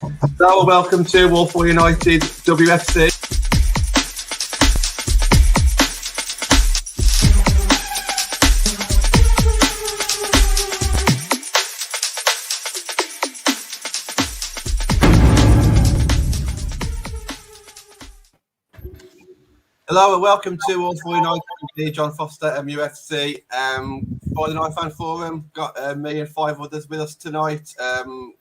So, welcome to AFU United WFC. Hello and welcome to AFU United, John Foster, UFC. Friday Night Fan Forum, got me and 5 others with us tonight.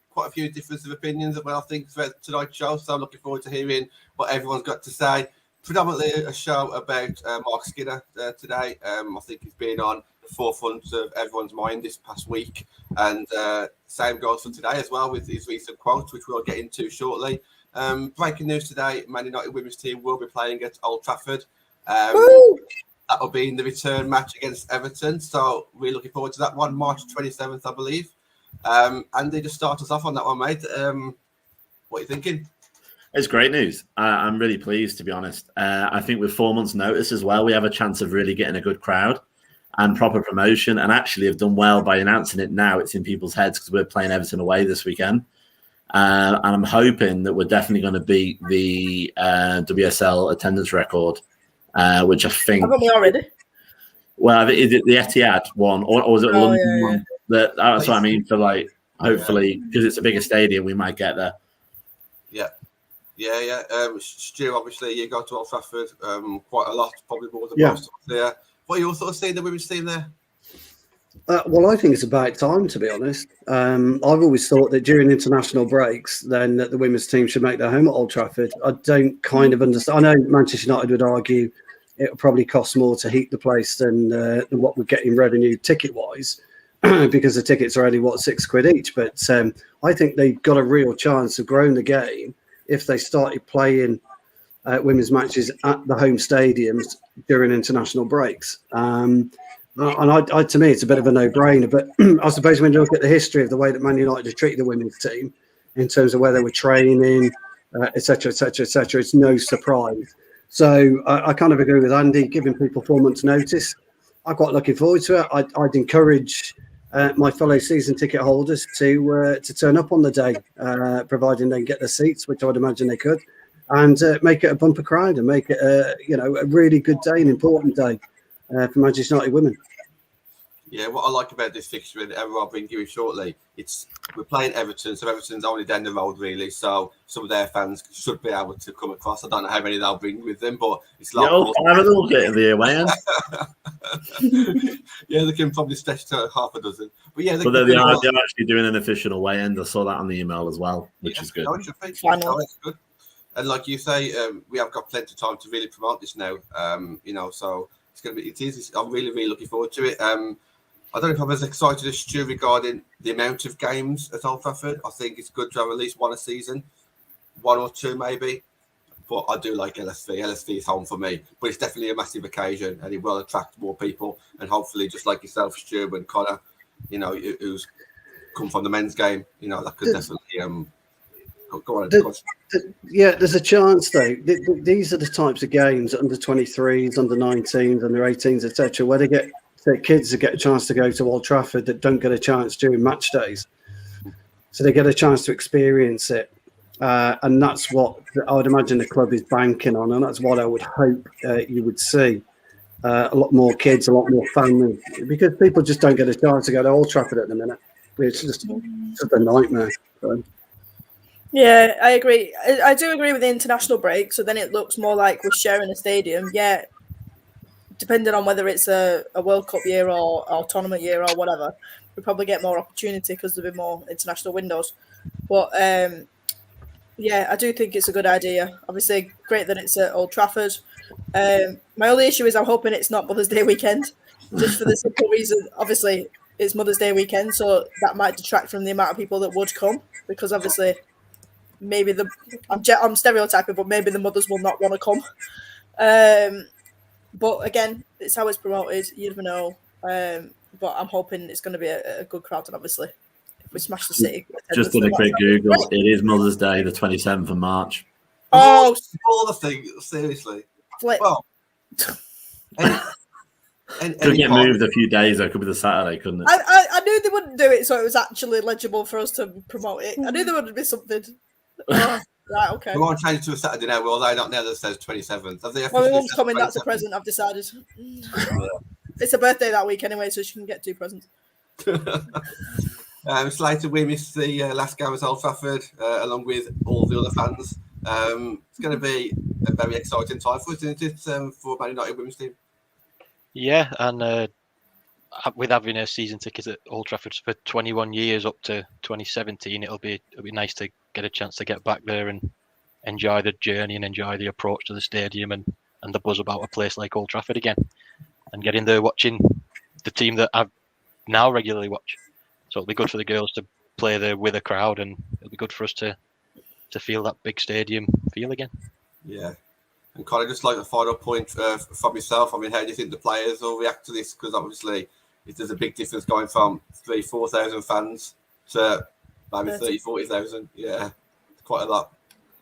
Quite a few differences of opinions as well, I think, throughout tonight's show, so I'm looking forward to hearing what everyone's got to say. Predominantly a show about Mark Skinner today. I think he's been on the forefront of everyone's mind this past week, and same goes for today as well with his recent quotes, which we'll get into shortly. Breaking news today, Man United women's team will be playing at Old Trafford. That'll be in the return match against Everton, so we're looking forward to that one, March 27th, I believe. Andy, just start us off on that one, mate. What are you thinking? It's great news. I'm really pleased, to be honest. I think with 4 months' notice as well, we have a chance of really getting a good crowd and proper promotion, and actually have done well by announcing it now. It's in people's heads because we're playing Everton away this weekend. And I'm hoping that we're definitely going to beat the WSL attendance record, which I think... Haven't we already? Well, is it the Etihad one, or was it the London one? That's what I mean, for like, hopefully, because it's a bigger stadium, we might get there. Yeah. Stu, obviously, you go to Old Trafford quite a lot, probably more than most of us there. What are your thoughts seeing the women's team there? Well, I think it's about time, to be honest. I've always thought that during international breaks, then that the women's team should make their home at Old Trafford. I don't kind of understand. I know Manchester United would argue it would probably cost more to heat the place than what we're getting revenue ticket-wise, because the tickets are only, £6 each. But I think they've got a real chance of growing the game if they started playing women's matches at the home stadiums during international breaks. And to me, it's a bit of a no-brainer. But I suppose when you look at the history of the way that Man United have treated the women's team in terms of where they were training, et cetera, it's no surprise. So I kind of agree with Andy, giving people 4 months' notice. I'm quite looking forward to it. I'd encourage my fellow season ticket holders to turn up on the day, providing they can get their seats, which I would imagine they could, and make it a bumper crowd and make it a really good day, an important day for Manchester United women. Yeah, what I like about this fixture, and I'll bring you in shortly, we're playing Everton, so Everton's only down the road, really, so some of their fans should be able to come across. I don't know how many they'll bring with them, but it's like... They'll get in the away end. Yeah, they can probably stretch to half a dozen. But yeah, they're actually doing an official away end. I saw that on the email as well, which is good. It's good. And like you say, we have got plenty of time to really promote this now, so it's going to be... I'm really, really looking forward to it. I don't know if I'm as excited as Stu regarding the amount of games at Old Trafford. I think it's good to have at least one a season, 1 or 2 maybe. But I do like LSV. LSV is home for me. But it's definitely a massive occasion, and it will attract more people. And hopefully, just like yourself, Stu and Connor, who's come from the men's game, that could definitely go on. There's a chance though. These are the types of games, under 23s, under 19s, under 18s, etc., where the kids that get a chance to go to Old Trafford that don't get a chance during match days. So they get a chance to experience it. And that's what I would imagine the club is banking on. And that's what I would hope you would see. A lot more kids, a lot more families, because people just don't get a chance to go to Old Trafford at the minute. It's just a nightmare. So. Yeah, I agree. I do agree with the international break. So then it looks more like we're sharing a stadium. Yeah. Depending on whether it's a World Cup year or tournament year or whatever, we probably get more opportunity because there'll be more international windows. But I do think it's a good idea. Obviously, great that it's at Old Trafford. My only issue is I'm hoping it's not Mother's Day weekend, just for the simple reason. Obviously, it's Mother's Day weekend, so that might detract from the amount of people that would come, because obviously, maybe I'm stereotyping, but maybe the mothers will not want to come. But again, it's how it's promoted. You never know. But I'm hoping it's going to be a good crowd. And obviously, if we smash the city. Just did a quick Google. It is Mother's Day, the 27th of March. Oh, all the things, seriously. Flip. Well, could get moved a few days. It could be the Saturday, couldn't it? I knew they wouldn't do it, so it was actually legible for us to promote it. I knew there would be something. Oh, right, okay. We won't change it to a Saturday now. We'll lay out now that says 27th. Have they Well, my officially mum's said coming. That's a 27th? present. I've decided. It's a birthday that week anyway, so she can get 2 presents. Slated, we missed the last game at Old Trafford, along with all the other fans. It's going to be a very exciting time for us, isn't it, for Man United women's team? Yeah, and with having a season ticket at Old Trafford for 21 years up to 2017, it'll be nice to get a chance to get back there and enjoy the journey and enjoy the approach to the stadium and the buzz about a place like Old Trafford again, and getting there watching the team that I now regularly watch. So it'll be good for the girls to play there with a crowd, and it'll be good for us to feel that big stadium feel again. Yeah. And kind of just like the final point from yourself, I mean, how do you think the players will react to this? Because obviously, there's a big difference going from 3,000-4,000 fans to maybe 30,000-40,000. Yeah, it's quite a lot.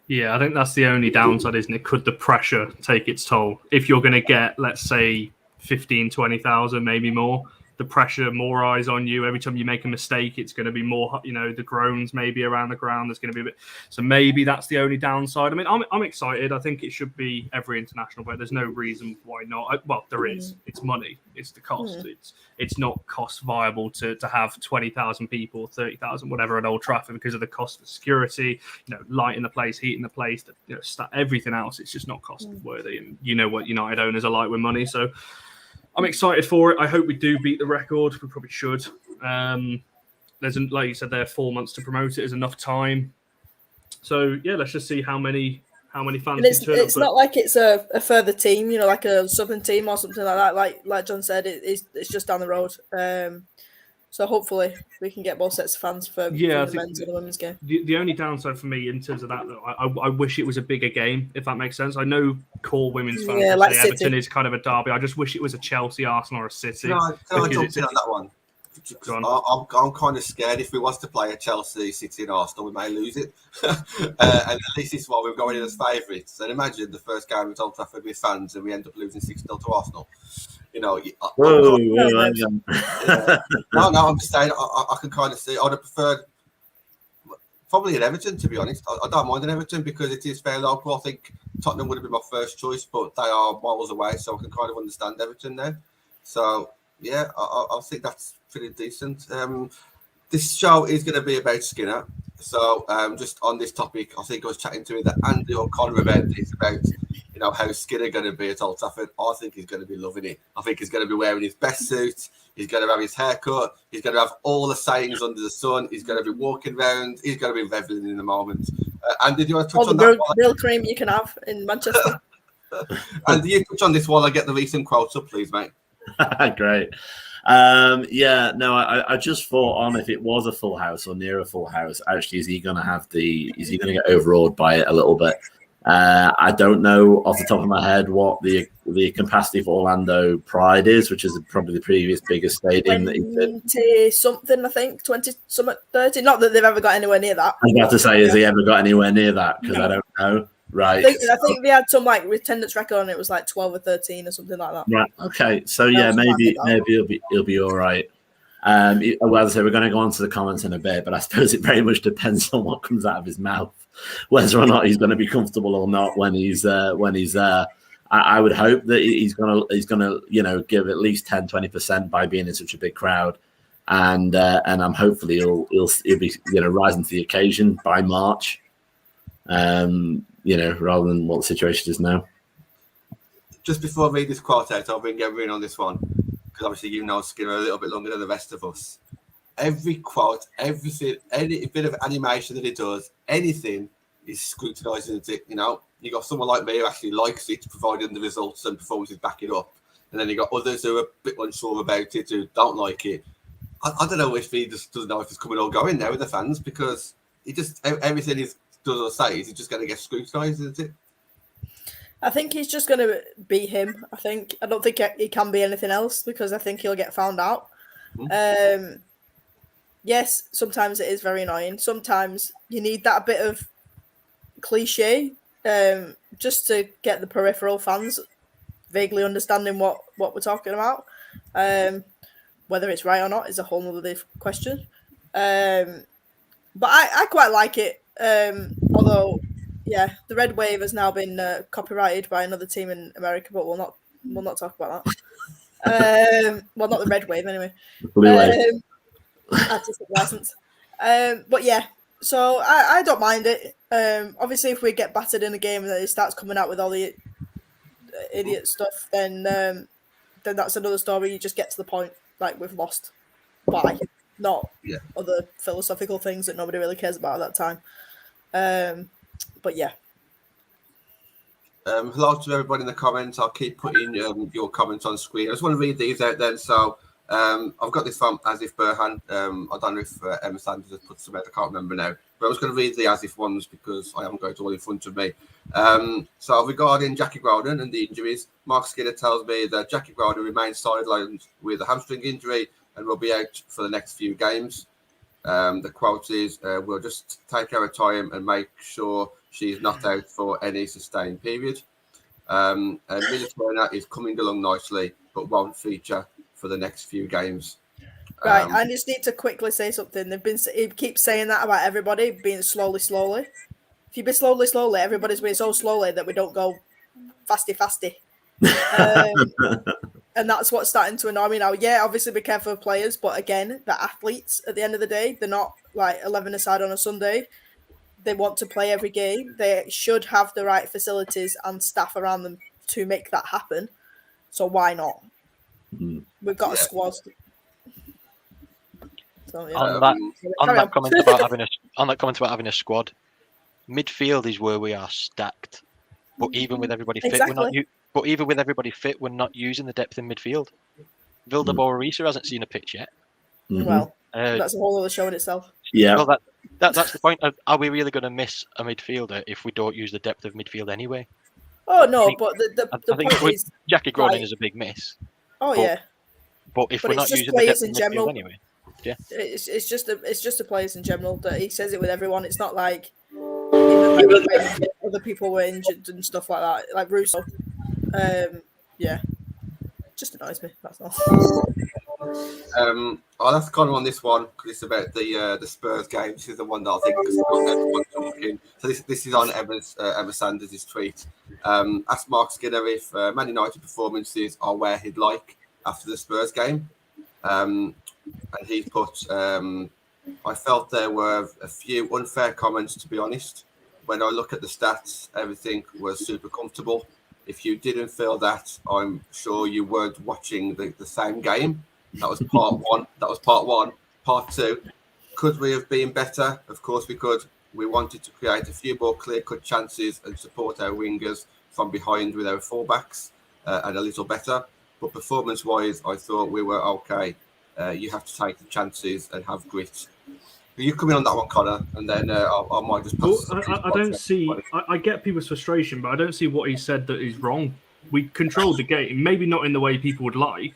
Yeah, I think that's the only downside, isn't it? Could the pressure take its toll? If you're going to get, let's say, 15,000-20,000, maybe more, the pressure, more eyes on you. Every time you make a mistake, it's going to be more, the groans maybe around the ground. There's going to be a bit. So maybe that's the only downside. I mean, I'm excited. I think it should be every international, but there's no reason why not. Well, there is. It's money. It's the cost. It's not cost viable to have 20,000 people, 30,000, whatever at Old Trafford because of the cost of security, lighting the place, heating the place, everything else. It's just not cost worthy. And you know what United owners are like with money. So I'm excited for it. I hope we do beat the record. We probably should. There's, like you said, there are 4 months to promote it. There's enough time. So yeah, let's just see how many fans. And it's not like it's a further team, like a southern team or something like that. Like John said, it's just down the road. So hopefully we can get both sets of fans for the men's and the women's game. The only downside for me in terms of that, though, I wish it was a bigger game, if that makes sense. I know core women's fans say Everton is kind of a derby. I just wish it was a Chelsea, Arsenal, or a City. Can I jump in on that one? I'm kind of scared if we was to play a Chelsea, City, and Arsenal, we may lose it. And at least this one we're going in as favourites. And imagine the first game at Old Trafford with fans, and we end up losing 6-0 to Arsenal. No, I'm just saying. I can kind of see. I'd have preferred probably an Everton, to be honest. I don't mind an Everton because it is fair local. I think Tottenham would have been my first choice, but they are miles away, so I can kind of understand Everton now. So yeah, I think that's pretty decent. This show is going to be about Skinner. So just on this topic, I think I was chatting to either Andy or Connor about this, about how Skinner going to be at Old Trafford. I think he's going to be loving it. I think he's going to be wearing his best suit. He's going to have his haircut. He's going to have all the sayings under the sun. He's going to be walking around. He's going to be reveling in the moment. And did you want to touch on that? All the real cream you can have in Manchester. And do you touch on this while I get the recent quotes up, please, mate? Great. I just thought on if it was a full house or near a full house, actually, is he going to get overawed by it a little bit? I don't know off the top of my head what the capacity for Orlando Pride is, which is probably the previous biggest stadium that he did. 20 something, I think, 20 something, 30. Not that they've ever got anywhere near that. I was about to say, has he ever got anywhere near that? Because I don't know. Right. I think they had some attendance record on it. It was 12 or 13 or something like that. Right. Okay. So yeah, maybe he'll be all right. Well, as I say, we're going to go on to the comments in a bit, but I suppose it very much depends on what comes out of his mouth, whether or not he's going to be comfortable or not when he's there. I would hope that he's going to give at least 10-20% by being in such a big crowd, and I'm hopefully he'll be rising to the occasion by March. Rather than what the situation is now. Just before I read this quote out, I'll bring everyone on this one, because obviously Skinner a little bit longer than the rest of us. Every quote, everything, any bit of animation that he does, anything is scrutinising it. You got someone like me who actually likes it, providing the results and performances back it up. And then you got others who are a bit unsure about it, who don't like it. I don't know if he just doesn't know if it's coming or going now with the fans, because he just, everything he does or says, he's just going to get scrutinised, isn't it? I think he's just going to be him. I don't think he can be anything else, because I think he'll get found out. Yes, sometimes it is very annoying. Sometimes you need that bit of cliche just to get the peripheral fans vaguely understanding what we're talking about. Whether it's right or not is a whole other question. But I quite like it. Although, yeah, the Red Wave has now been copyrighted by another team in America, but we'll not talk about that. Well, not the Red Wave anyway. Blue Wave. Artistic license. But yeah, so I don't mind it. Obviously, if we get battered in a game and then it starts coming out with all the idiot stuff, then that's another story. You just get to the point, like we've lost. Why? Not other philosophical things that nobody really cares about at that time. But yeah. Hello to everybody in the comments. I'll keep putting your comments on screen. I just want to read these out then. So I've got this from As If Burhan. I don't know if Emma Sanders has put some out. I can't remember now. But I was going to read the As If ones because I haven't got it all in front of me. So regarding Jackie Grouden and the injuries, Mark Skinner tells me that Jackie Grouden remains sidelined with a hamstring injury and will be out for the next few games. The quote is, we'll just take our time and make sure she's not out for any sustained period. And Millie Turner is coming along nicely, but won't feature for the next few games. Right, I just need to quickly say something. He keeps saying that about everybody being slowly. If you be slowly, everybody's being so slowly that we don't go fasty. And that's what's starting to annoy me now. Yeah, obviously be careful of players, but again, the athletes at the end of the day, they're not like 11 aside on a Sunday. They want to play every game. They should have the right facilities and staff around them to make that happen. So why not? We've got a squad. So, yeah. On that comment about having a squad, midfield is where we are stacked. But even with everybody fit, we're not using the depth in midfield. Vilda Borisa hasn't seen a pitch yet. Well, that's a whole other show in itself. Yeah. Well, that's the point. Are we really going to miss a midfielder if we don't use the depth of midfield anyway? Oh no, but the point is Jackie Groningen is a big miss. Oh yeah. But if we're not using the depth in midfield anyway, yeah. It's just the players in general that he says it with everyone. It's not like even like other people were injured and stuff like that, like Russo. Yeah, just annoys me. That's all. I'll have to comment on this one because it's about the Spurs game. This is the one that I think has got everyone talking. So this is on Emma Sanders' tweet. Asked Mark Skinner if Man United performances are where he'd like after the Spurs game. And he put, I felt there were a few unfair comments, to be honest. When I look at the stats, everything was super comfortable. If you didn't feel that, I'm sure you weren't watching the same game. That was part one. Part two, could we have been better? Of course we could. We wanted to create a few more clear-cut chances and support our wingers from behind with our fullbacks and a little better. But performance-wise, I thought we were okay. You have to take the chances and have grit. You come in on that one, Connor, and then I might just pass. I don't see. I get people's frustration, but I don't see what he said that is wrong. We controlled the game, maybe not in the way people would like,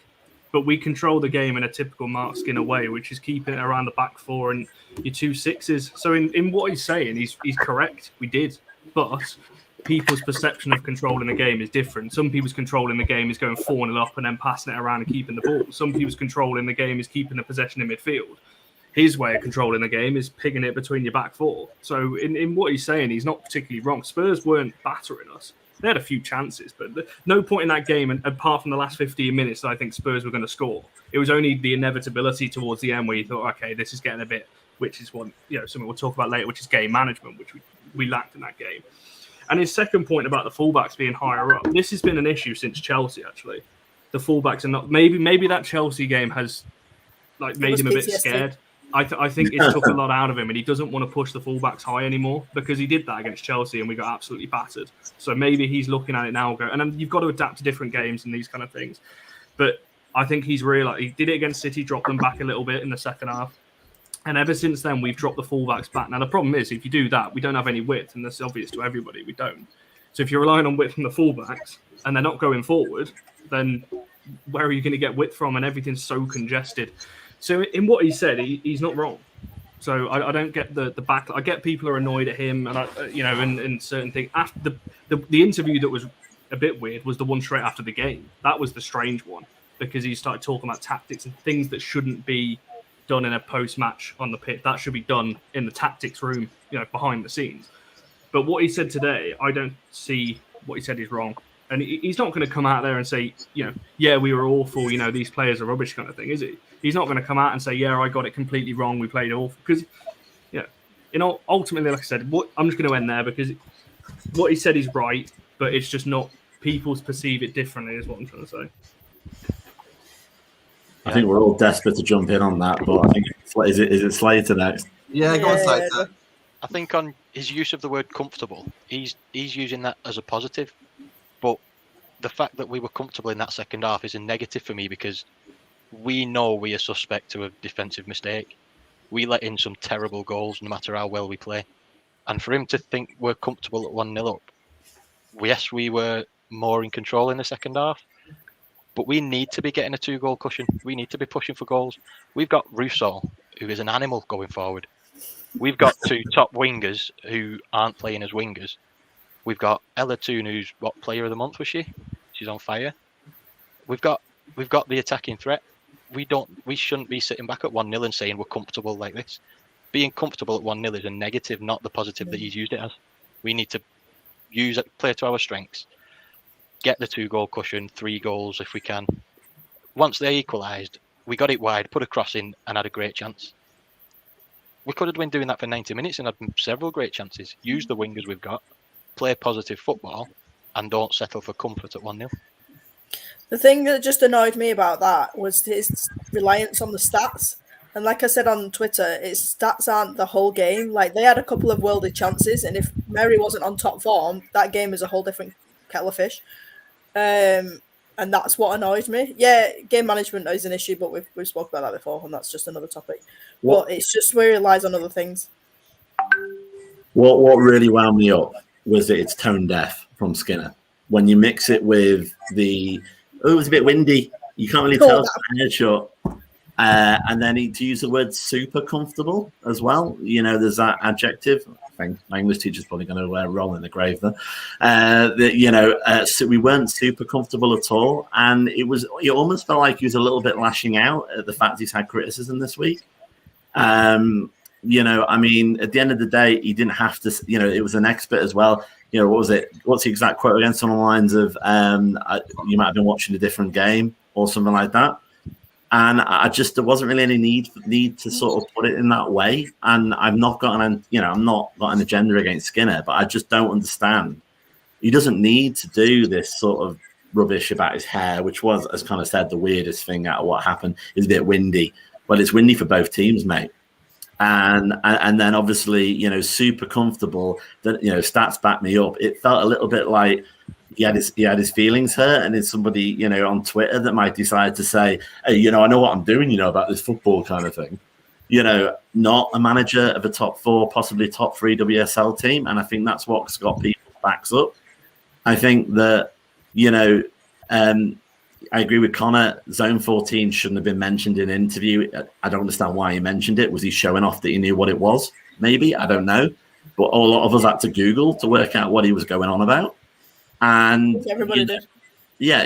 but we control the game in a typical Mark Skinner way, which is keeping it around the back four and your 2 6s. So in what he's saying, he's correct. We did, but people's perception of controlling the game is different. Some people's controlling the game is going 4-0 up and then passing it around and keeping the ball. Some people's controlling the game is keeping the possession in midfield. His way of controlling the game is picking it between your back four. So in what he's saying, he's not particularly wrong. Spurs weren't battering us. They had a few chances, but no point in that game, and apart from the last 15 minutes, that I think Spurs were going to score. It was only the inevitability towards the end where you thought, okay, this is getting a bit, which is one, something we'll talk about later, which is game management, which we lacked in that game. And his second point about the fullbacks being higher up, this has been an issue since Chelsea, actually. The fullbacks are not, maybe that Chelsea game has made him a bit scared. I think it took a lot out of him, and he doesn't want to push the fullbacks high anymore because he did that against Chelsea and we got absolutely battered. So maybe he's looking at it now and then you've got to adapt to different games and these kind of things. But I think he's realised he did it against City, dropped them back a little bit in the second half. And ever since then, we've dropped the fullbacks back. Now, the problem is, if you do that, we don't have any width, and that's obvious to everybody. We don't. So if you're relying on width from the fullbacks and they're not going forward, then where are you going to get width from? And everything's so congested. So in what he said, he's not wrong. So I don't get the back. I get people are annoyed at him, and and certain things. After the interview that was a bit weird was the one straight after the game. That was the strange one because he started talking about tactics and things that shouldn't be done in a post-match on the pitch. That should be done in the tactics room, behind the scenes. But what he said today, I don't see what he said is wrong. And he's not going to come out there and say, yeah, we were awful, these players are rubbish kind of thing, is it? He's not going to come out and say, yeah, I got it completely wrong, we played awful. Because, ultimately, like I said, I'm just going to end there because what he said is right, but it's just not, people perceive it differently is what I'm trying to say. I think we're all desperate to jump in on that, but I think, is it Slater next? Yeah, go on, Slater. I think on his use of the word comfortable, he's using that as a positive. But the fact that we were comfortable in that second half is a negative for me because we know we are suspect to a defensive mistake. We let in some terrible goals no matter how well we play. And for him to think we're comfortable at 1-0 up, yes, we were more in control in the second half, but we need to be getting a 2-goal cushion. We need to be pushing for goals. We've got Russo, who is an animal going forward. We've got 2 top wingers who aren't playing as wingers. We've got Ella Toon, who's what player of the month was she? She's on fire. We've got the attacking threat. We shouldn't be sitting back at 1-0 and saying we're comfortable like this. Being comfortable at 1-0 is a negative, not the positive that he's used it as. We need to play to our strengths. Get the 2-goal cushion, 3 goals if we can. Once they equalised, we got it wide, put a cross in, and had a great chance. We could have been doing that for 90 minutes and had several great chances. Use the wingers we've got. Play positive football and don't settle for comfort at 1-0. The thing that just annoyed me about that was his reliance on the stats. And like I said on Twitter, his stats aren't the whole game. Like, they had a couple of worldly chances, and if Mary wasn't on top form, that game is a whole different kettle of fish. And that's what annoyed me. Yeah, game management is an issue, but we've spoken about that before, and that's just another topic. But it's just where he relies on other things. What really wound me up was that it's tone deaf from Skinner. When you mix it with it was a bit windy. You can't really tell it's a headshot. And then to use the word super comfortable as well. There's that adjective. I think my English teacher's probably going to roll in the grave there. So we weren't super comfortable at all. And it almost felt like he was a little bit lashing out at the fact he's had criticism this week. At the end of the day, he didn't have to, it was an expert as well. What was it? What's the exact quote against on the lines of, you might have been watching a different game or something like that. And there wasn't really any need to sort of put it in that way. And I've not got I'm not got an agenda against Skinner, but I just don't understand. He doesn't need to do this sort of rubbish about his hair, which was, as kind of said, the weirdest thing out of what happened. It's a bit windy. Well, it's windy for both teams, mate. And then obviously, super comfortable that, stats back me up. It felt a little bit like he had his feelings hurt, and it's somebody, on Twitter that might decide to say, hey, I know what I'm doing, about this football kind of thing. Not a manager of a top 4, possibly top 3 WSL team. And I think that's what's got people's backs up. I think that, I agree with Connor. Zone 14 shouldn't have been mentioned in an interview. I don't understand why he mentioned it. Was he showing off that he knew what it was? Maybe. I don't know. But a lot of us had to Google to work out what he was going on about. And everybody did. Yeah,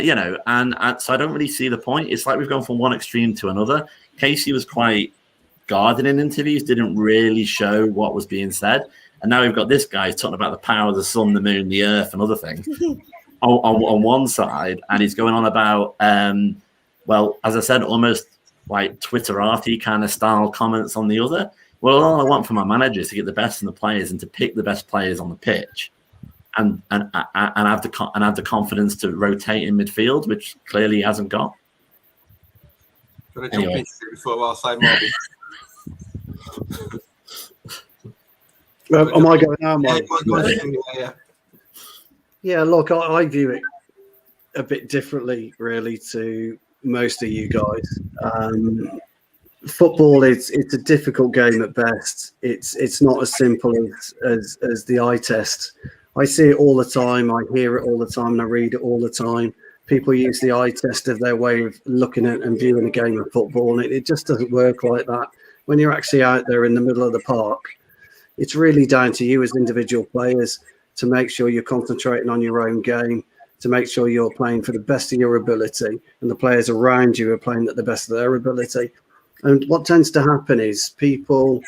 and so I don't really see the point. It's like we've gone from one extreme to another. Casey was quite guarded in interviews, didn't really show what was being said. And now we've got this guy talking about the power of the sun, the moon, the earth, and other things. on one side, and he's going on about, as I said, almost like Twitterati kind of style comments on the other. Well, all I want from my manager is to get the best in the players and to pick the best players on the pitch, and have the confidence to rotate in midfield, which clearly he hasn't got. Gonna jump into it before I say more. Am I going now, Mike? Yeah. Yeah, look, I view it a bit differently, really, to most of you guys. Football, it's a difficult game at best. It's not as simple as the eye test. I see it all the time. I hear it all the time, and I read it all the time. People use the eye test as their way of looking at and viewing a game of football, and it just doesn't work like that. When you're actually out there in the middle of the park, it's really down to you as individual players to make sure you're concentrating on your own game, to make sure you're playing for the best of your ability, and the players around you are playing at the best of their ability. And what tends to happen is people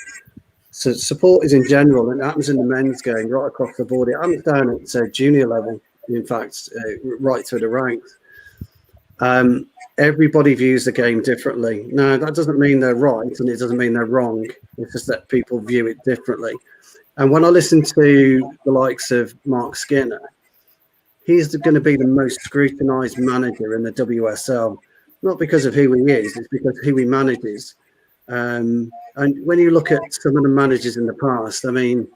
So support is in general, and it happens in the men's game right across the board. It happens down at junior level, in fact, right through the ranks. Everybody views the game differently. Now, that doesn't mean they're right, and it doesn't mean they're wrong. It's just that people view it differently. And when I listen to the likes of Mark Skinner, he's going to be the most scrutinised manager in the WSL, not because of who he is, it's because who he manages. And when you look at some of the managers in the past, I mean,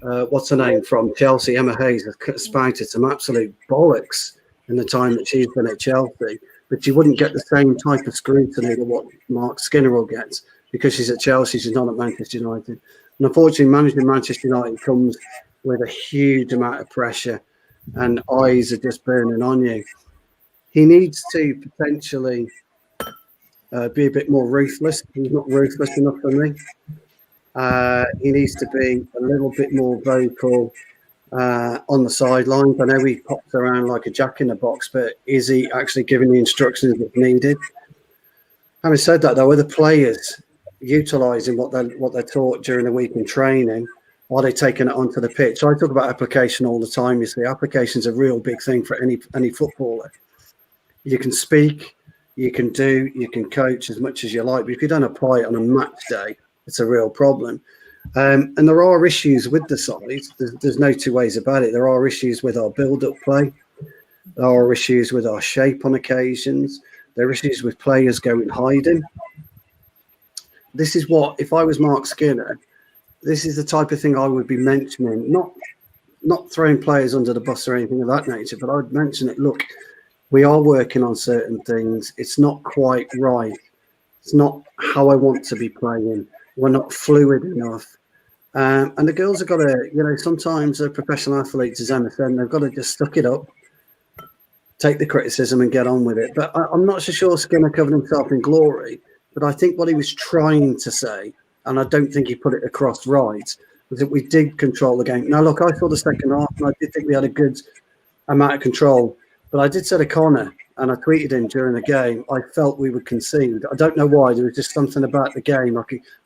what's her name from Chelsea? Emma Hayes has spouted some absolute bollocks in the time that she's been at Chelsea, but you wouldn't get the same type of scrutiny that what Mark Skinner will get because she's at Chelsea, she's not at Manchester United. And unfortunately, managing Manchester United comes with a huge amount of pressure and eyes are just burning on you. He needs to potentially be a bit more ruthless. He's not ruthless enough for me. He needs to be a little bit more vocal on the sidelines. I know he pops around like a jack in the box, but is he actually giving the instructions that needed? Having said that, though, are the players utilising what they're taught during the week in training? Are they taking it onto the pitch? I talk about application all the time. You see, application is a real big thing for any footballer. You can speak, you can do, you can coach as much as you like, but if you don't apply it on a match day, it's a real problem. And there are issues with the side. There's no two ways about it. There are issues with our build-up play. There are issues with our shape on occasions. There are issues with players going hiding. This is what, if I was Mark Skinner, this is the type of thing I would be mentioning, not throwing players under the bus or anything of that nature, but I would mention it. Look, we are working on certain things. It's not quite right. It's not how I want to be playing. We're not fluid enough. And the girls have got to, sometimes a professional athlete, as Emma said, they've got to just suck it up, take the criticism and get on with it. But I'm not so sure Skinner covered himself in glory, but I think what he was trying to say, and I don't think he put it across right, was that we did control the game. Now, look, I saw the second half, and I did think we had a good amount of control. But I did say to Connor, and I tweeted him during the game, I felt we would concede. I don't know why. There was just something about the game. I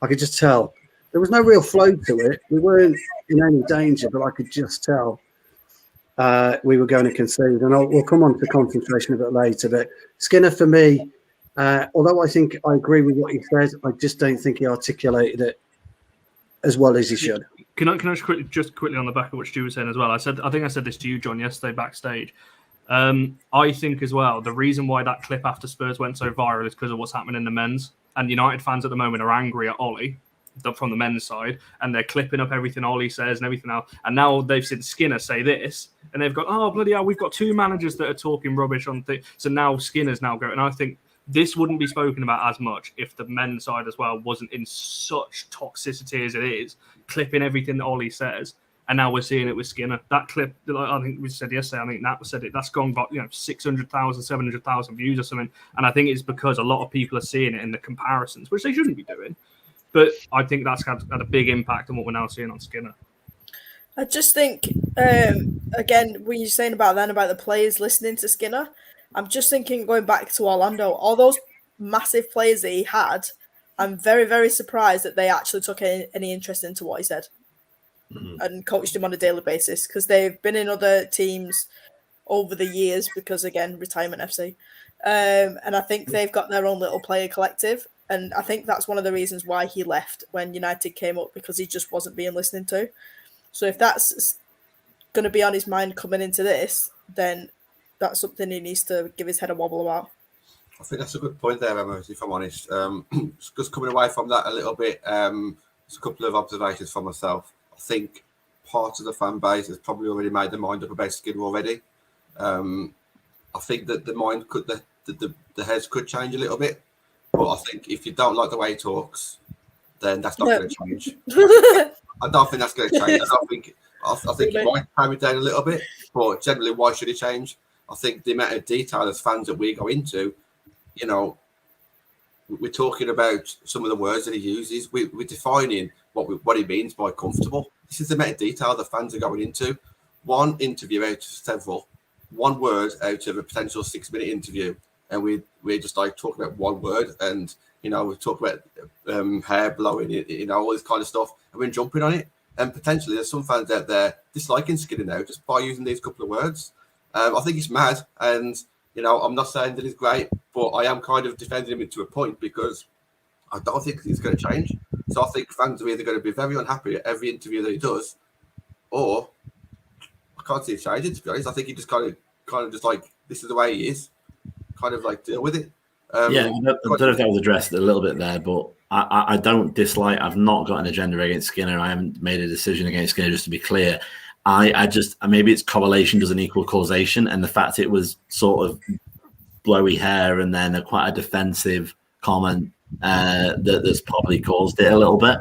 could just tell. There was no real flow to it. We weren't in any danger, but I could just tell we were going to concede. And we'll come on to concentration a bit later. But Skinner, for me, although I think I agree with what he said, I just don't think he articulated it as well as he should. Can I just quickly on the back of what Stu was saying as well? I think I said this to you, John, yesterday backstage. I think as well, the reason why that clip after Spurs went so viral is because of what's happening in the men's. And United fans at the moment are angry at Ollie from the men's side, and they're clipping up everything Ollie says and everything else. And now they've seen Skinner say this, and they've got, oh, bloody hell, we've got two managers that are talking rubbish on things. So now Skinner's now going. And I think this wouldn't be spoken about as much if the men's side as well wasn't in such toxicity as it is, clipping everything that Ollie says. And now we're seeing it with Skinner. That clip, I think we said yesterday, I think Nat said it, that's gone about 600,000, 700,000 views or something. And I think it's because a lot of people are seeing it in the comparisons, which they shouldn't be doing. But I think that's had a big impact on what we're now seeing on Skinner. I just think, again, when you're saying about the players listening to Skinner, I'm just thinking, going back to Orlando, all those massive players that he had, I'm very, very surprised that they actually took any interest into what he said. And coached him on a daily basis, because they've been in other teams over the years because, again, retirement FC. And I think they've got their own little player collective. And I think that's one of the reasons why he left when United came up, because he just wasn't being listened to. So if that's going to be on his mind coming into this, then that's something he needs to give his head a wobble about. I think that's a good point there, Emma, if I'm honest. Just coming away from that a little bit, there's a couple of observations for myself. I think part of the fan base has probably already made their mind up about Skinner already. I think that the mind could, the heads could change a little bit, but I think if you don't like the way he talks, then that's not going to change. I don't think that's going to change. I think it might calm it down a little bit, but generally, why should it change? I think the amount of detail as fans that we go into, we're talking about some of the words that he uses. We're defining what he means by comfortable. This is the amount of detail the fans are going into. One interview out of several, one word out of a potential 6-minute interview, and we're just like talking about one word, and You know, we talk about hair blowing, you know, all this kind of stuff, and we're jumping on it. And potentially, there's some fans out there disliking Skinner now just by using these couple of words. I think it's mad, and you know, I'm not saying that he's great, but I am kind of defending him to a point because I don't think he's going to change. So I think fans are either going to be very unhappy at every interview that he does, or I can't see it changing. To be honest, I think he just kind of just like, this is the way he is. Kind of like deal with it. I don't know if that was addressed a little bit there, but I don't dislike. I've not got an agenda against Skinner. I haven't made a decision against Skinner. Just to be clear, I just maybe it's correlation doesn't equal causation, and the fact it was sort of blowy hair and then quite a defensive comment that's probably caused it a little bit.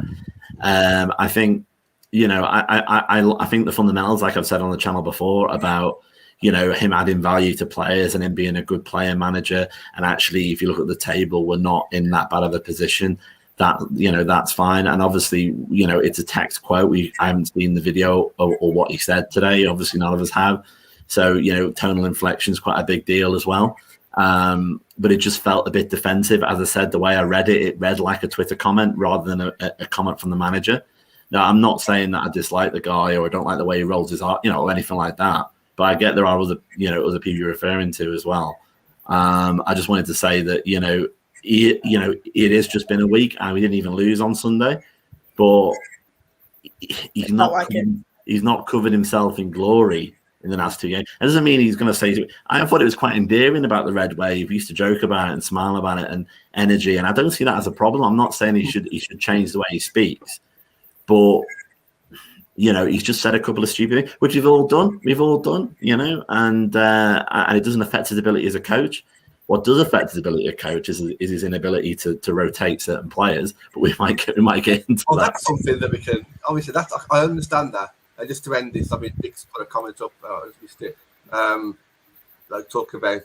I think, you know, I think the fundamentals, like I've said on the channel before, about, you know, him adding value to players and him being a good player manager. And actually, if you look at the table, we're not in that bad of a position. That, you know, that's fine. And obviously, you know, it's a text quote. I haven't seen the video or what he said today. Obviously, none of us have. So, you know, tonal inflection is quite a big deal as well. But it just felt a bit defensive. As I said, the way I read it, it read like a Twitter comment rather than a comment from the manager. Now, I'm not saying that I dislike the guy or I don't like the way he rolls his heart, you know, or anything like that. But I get there are other, you know, other people you're referring to as well. I just wanted to say that, you know, it has just been a week and we didn't even lose on Sunday, but he's not covered himself in glory in the last 2 games. It doesn't mean he's going to say. I thought it was quite endearing about the red wave. We used to joke about it and smile about it and energy, and I don't see that as a problem. I'm not saying he should change the way he speaks, but you know, he's just said a couple of stupid things, which we've all done, you know, and it doesn't affect his ability as a coach. What does affect his ability as a coach is his inability to rotate certain players. But we might get into that. That's something that we can obviously. I understand that. Just to end this, I mean, Nick's put a comment up. I missed it. Like talk about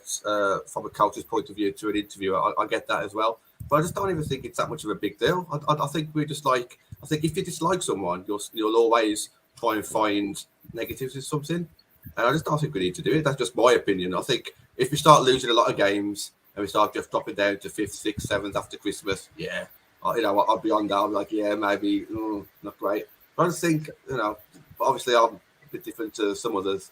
from a coach's point of view to an interview. I get that as well, but I just don't even think it's that much of a big deal. I think we're just like, I think if you dislike someone, you'll always try and find negatives in something, and I just don't think we need to do it. That's just my opinion. I think if we start losing a lot of games and we start just dropping down to 5th, 6th, 7th after Christmas, yeah, you know, I'll be on that. I'll be like, yeah, maybe not great. But I just think, you know, obviously I'm a bit different to some others.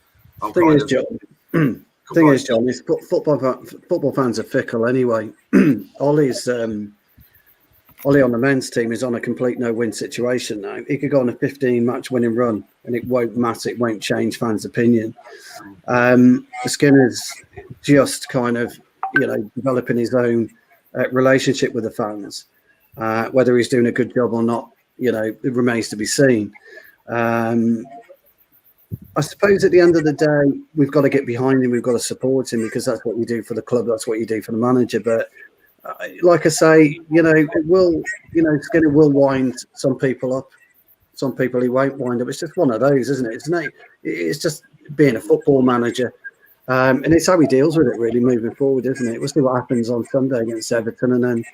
Thing is, John, is football fans are fickle anyway. Ollie on the men's team is on a complete no-win situation now. He could go on a 15-match winning run, and it won't matter. It won't change fans' opinion. Skinner's just kind of, you know, developing his own relationship with the fans. Whether he's doing a good job or not, you know, it remains to be seen. I suppose at the end of the day, we've got to get behind him. We've got to support him because that's what you do for the club. That's what you do for the manager. But like I say, you know, Skinner will wind some people up. Some people he won't wind up. It's just one of those, isn't it? It's just being a football manager. And it's how he deals with it, really, moving forward, isn't it? We'll see what happens on Sunday against Everton. And then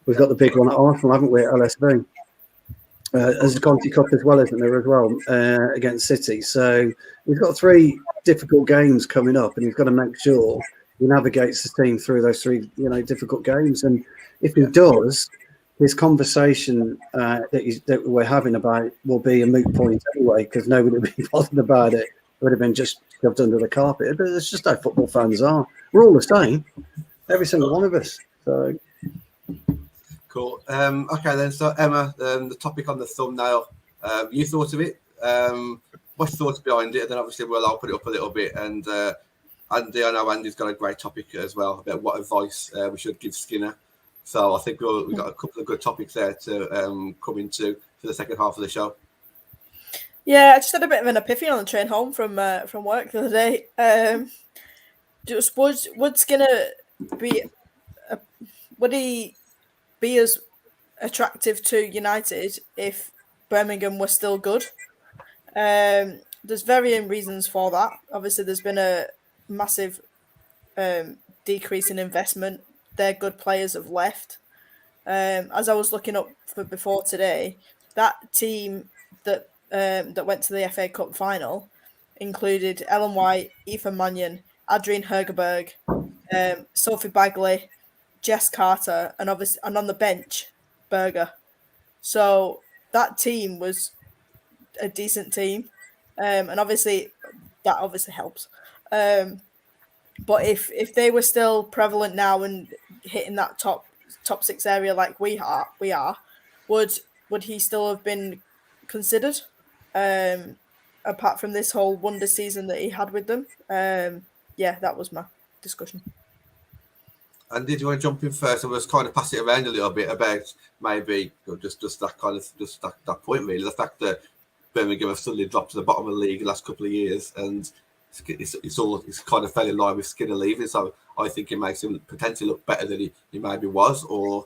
we've got the big one at Arsenal, haven't we, at LSV? There's a Conti Cup as well, isn't there, as well, against City. So we've got 3 difficult games coming up, and he's got to make sure he navigates the team through those 3, you know, difficult games. And if he does, his conversation that we're having about will be a moot point anyway, because nobody would be bothered about it. It would have been just shoved under the carpet. But it's just how football fans are. We're all the same, every single one of us. So. Cool. Okay, then. So, Emma, the topic on the thumbnail, you thought of it. What's your thoughts behind it? And then, obviously, I'll put it up a little bit. And Andy, I know Andy's got a great topic as well about what advice we should give Skinner. So, I think we've got a couple of good topics there to come into for the second half of the show. Yeah, I just had a bit of an epiphany on the train home from work the other day. Just would Skinner be? Would he be as attractive to United if Birmingham were still good? There's varying reasons for that. Obviously, there's been a massive decrease in investment. Their good players have left. As I was looking up for before today, that team that went to the FA Cup final included Ellen White, Ethan Mannion, Adrian Hergerberg, Sophie Bagley, Jess Carter, and obviously, and on the bench, Berger. So that team was a decent team, and obviously that obviously helps. But if they were still prevalent now and hitting that top six area like we are, would he still have been considered? Apart from this whole wonder season that he had with them, yeah, that was my discussion. And did you want to jump in first? I was kind of pass it around a little bit about maybe just that kind of that point really, the fact that Birmingham have suddenly dropped to the bottom of the league the last couple of years, and it's kind of fell in line with Skinner leaving. So I think it makes him potentially look better than he maybe was, or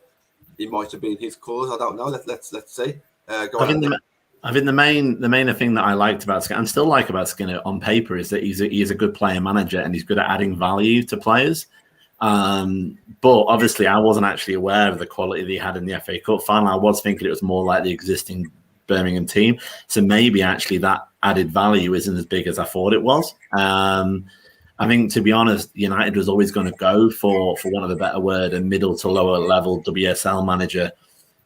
he might have been his cause. I don't know. Let's see. I think the main thing that I liked about Skinner and still like about Skinner on paper is that he's a good player manager and he's good at adding value to players. But obviously, I wasn't actually aware of the quality that he had in the FA Cup final. I was thinking it was more like the existing Birmingham team. So maybe actually that added value isn't as big as I thought it was. I think, to be honest, United was always going to go for want of a better word, a middle to lower level WSL manager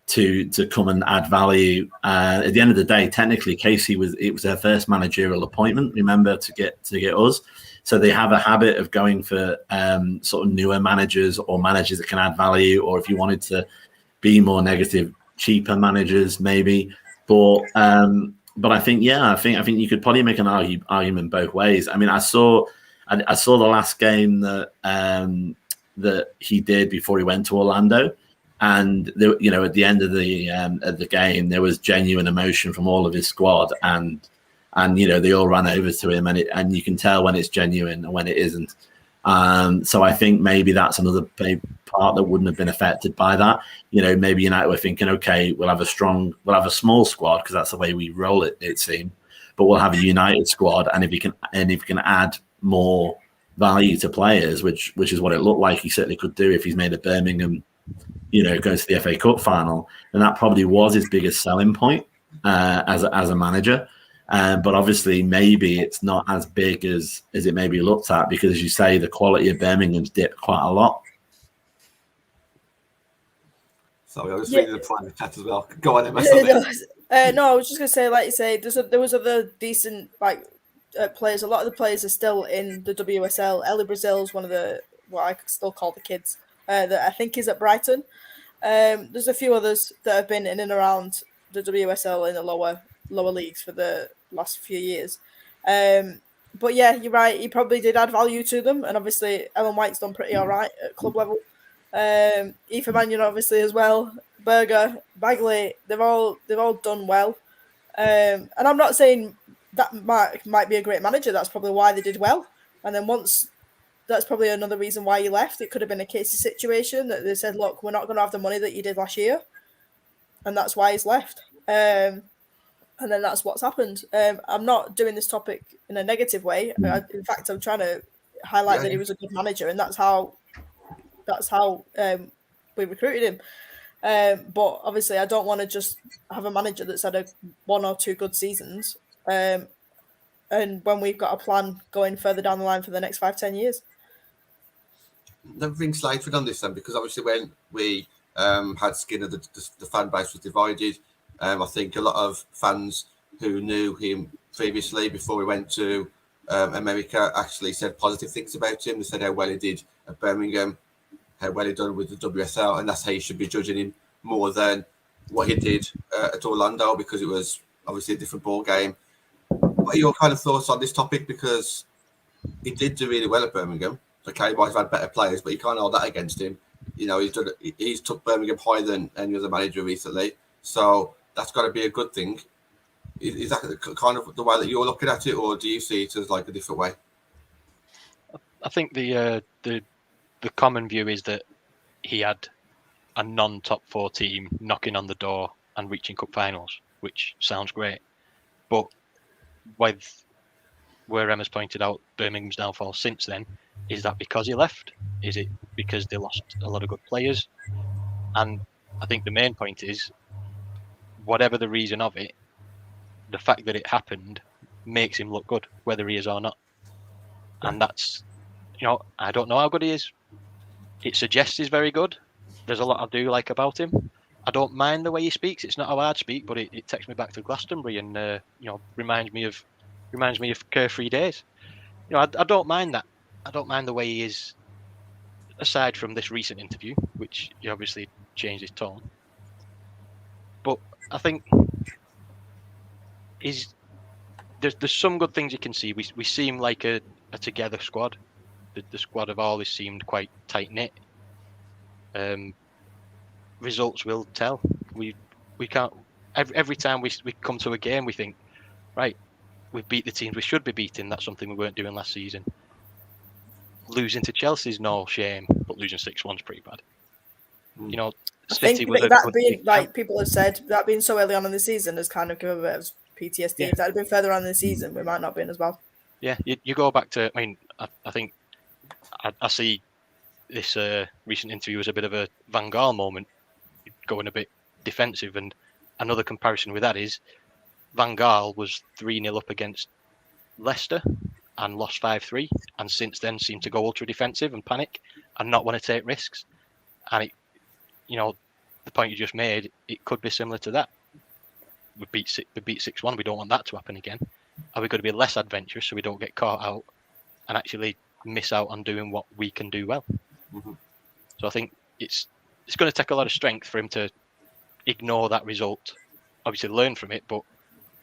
to come and add value. At the end of the day, technically, Casey was her first managerial appointment. Remember, to get us. So they have a habit of going for sort of newer managers or managers that can add value, or if you wanted to be more negative, cheaper managers maybe. But I think you could probably make an argument both ways. I mean, I saw the last game that that he did before he went to Orlando, and at the end of the game there was genuine emotion from all of his squad, and they all ran over to him, and you can tell when it's genuine and when it isn't. So I think maybe that's another part that wouldn't have been affected by that. Maybe United were thinking, okay, we'll have a small squad because that's the way we roll it seemed, but we'll have a united squad, and if you can add more value to players, which is what it looked like he certainly could do if he's made a Birmingham, goes to the FA Cup final, and that probably was his biggest selling point as a manager. But obviously, maybe it's not as big as it maybe looked at, because, as you say, the quality of Birmingham's dipped quite a lot. Sorry, I was reading the private chat as well. Go on, Emma. No, I was just going to say, like you say, there was other decent players. A lot of the players are still in the WSL. Ellie Brazil's one of what I could still call the kids, that I think is at Brighton. There's a few others that have been in and around the WSL in the lower leagues for the last few years. But yeah, you're right. He probably did add value to them, and obviously Ellen White's done pretty all right at club level. Aoife Mannion obviously as well. Berger, Bagley, they've all done well. And I'm not saying that might be a great manager. That's probably why they did well. And then that's probably another reason why he left. It could have been a Casey situation that they said, look, we're not going to have the money that you did last year, and that's why he's left. And then that's what's happened. I'm not doing this topic in a negative way. In fact, I'm trying to highlight that he was a good manager, and that's how we recruited him. But obviously, I don't want to just have a manager that's had one or two good seasons, and when we've got a plan going further down the line for the next 5-10 years. Never been Slateford on this then, because obviously when we had Skinner, the fan base was divided. I think a lot of fans who knew him previously before he went to America actually said positive things about him. They said how well he did at Birmingham, how well he done with the WSL, and that's how you should be judging him more than what he did at Orlando, because it was obviously a different ball game. What are your kind of thoughts on this topic? Because he did do really well at Birmingham. Okay, he might have had better players, but you can't hold that against him. He's took Birmingham higher than any other manager recently, so that's got to be a good thing. Is that kind of the way that you're looking at it, or do you see it as like a different way? I think the common view is that he had a non-top 4 team knocking on the door and reaching cup finals, which sounds great. But with where Emma's pointed out Birmingham's downfall since then, is that because he left? Is it because they lost a lot of good players? And I think the main point is, whatever the reason of it, the fact that it happened makes him look good, whether he is or not. And that's, I don't know how good he is. It suggests he's very good, there's a lot I do like about him. I don't mind the way he speaks. It's not how I'd speak, but it takes me back to Glastonbury and reminds me of carefree days. I don't mind that. I don't mind the way he is. Aside from this recent interview, which he obviously changed his tone, but I think there's some good things you can see. We seem like a together squad. The squad have always seemed quite tight knit. Results will tell. We can't every time we come to a game we think, right, we've beat the teams we should be beating. That's something we weren't doing last season. Losing to Chelsea's no shame, but losing 6-1's pretty bad. I think that being like people have said, that being so early on in the season has kind of given a bit of PTSD. Yeah. If that had been further on in the season, we might not be in as well. Yeah, you go back to. I mean, I think I see this recent interview as a bit of a Van Gaal moment, going a bit defensive. And another comparison with that is Van Gaal was 3-0 up against Leicester and lost 5-3, and since then seemed to go ultra defensive and panic and not want to take risks. And the point you just made, it could be similar to that. We beat 6-1. We don't want that to happen again. Are we going to be less adventurous so we don't get caught out and actually miss out on doing what we can do well? Mm-hmm. So I think it's going to take a lot of strength for him to ignore that result. Obviously learn from it, but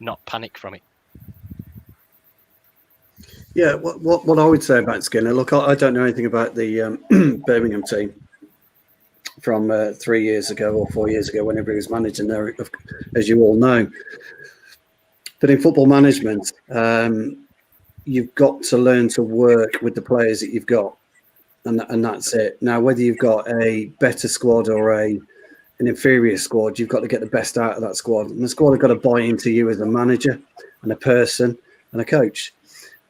not panic from it. Yeah, what I would say about Skinner, look, I don't know anything about the Birmingham team from 3 years ago or 4 years ago, whenever he was managing there, as you all know. But in football management, you've got to learn to work with the players that you've got, and that's it. Now, whether you've got a better squad or an inferior squad, you've got to get the best out of that squad. And the squad have got to buy into you as a manager and a person and a coach.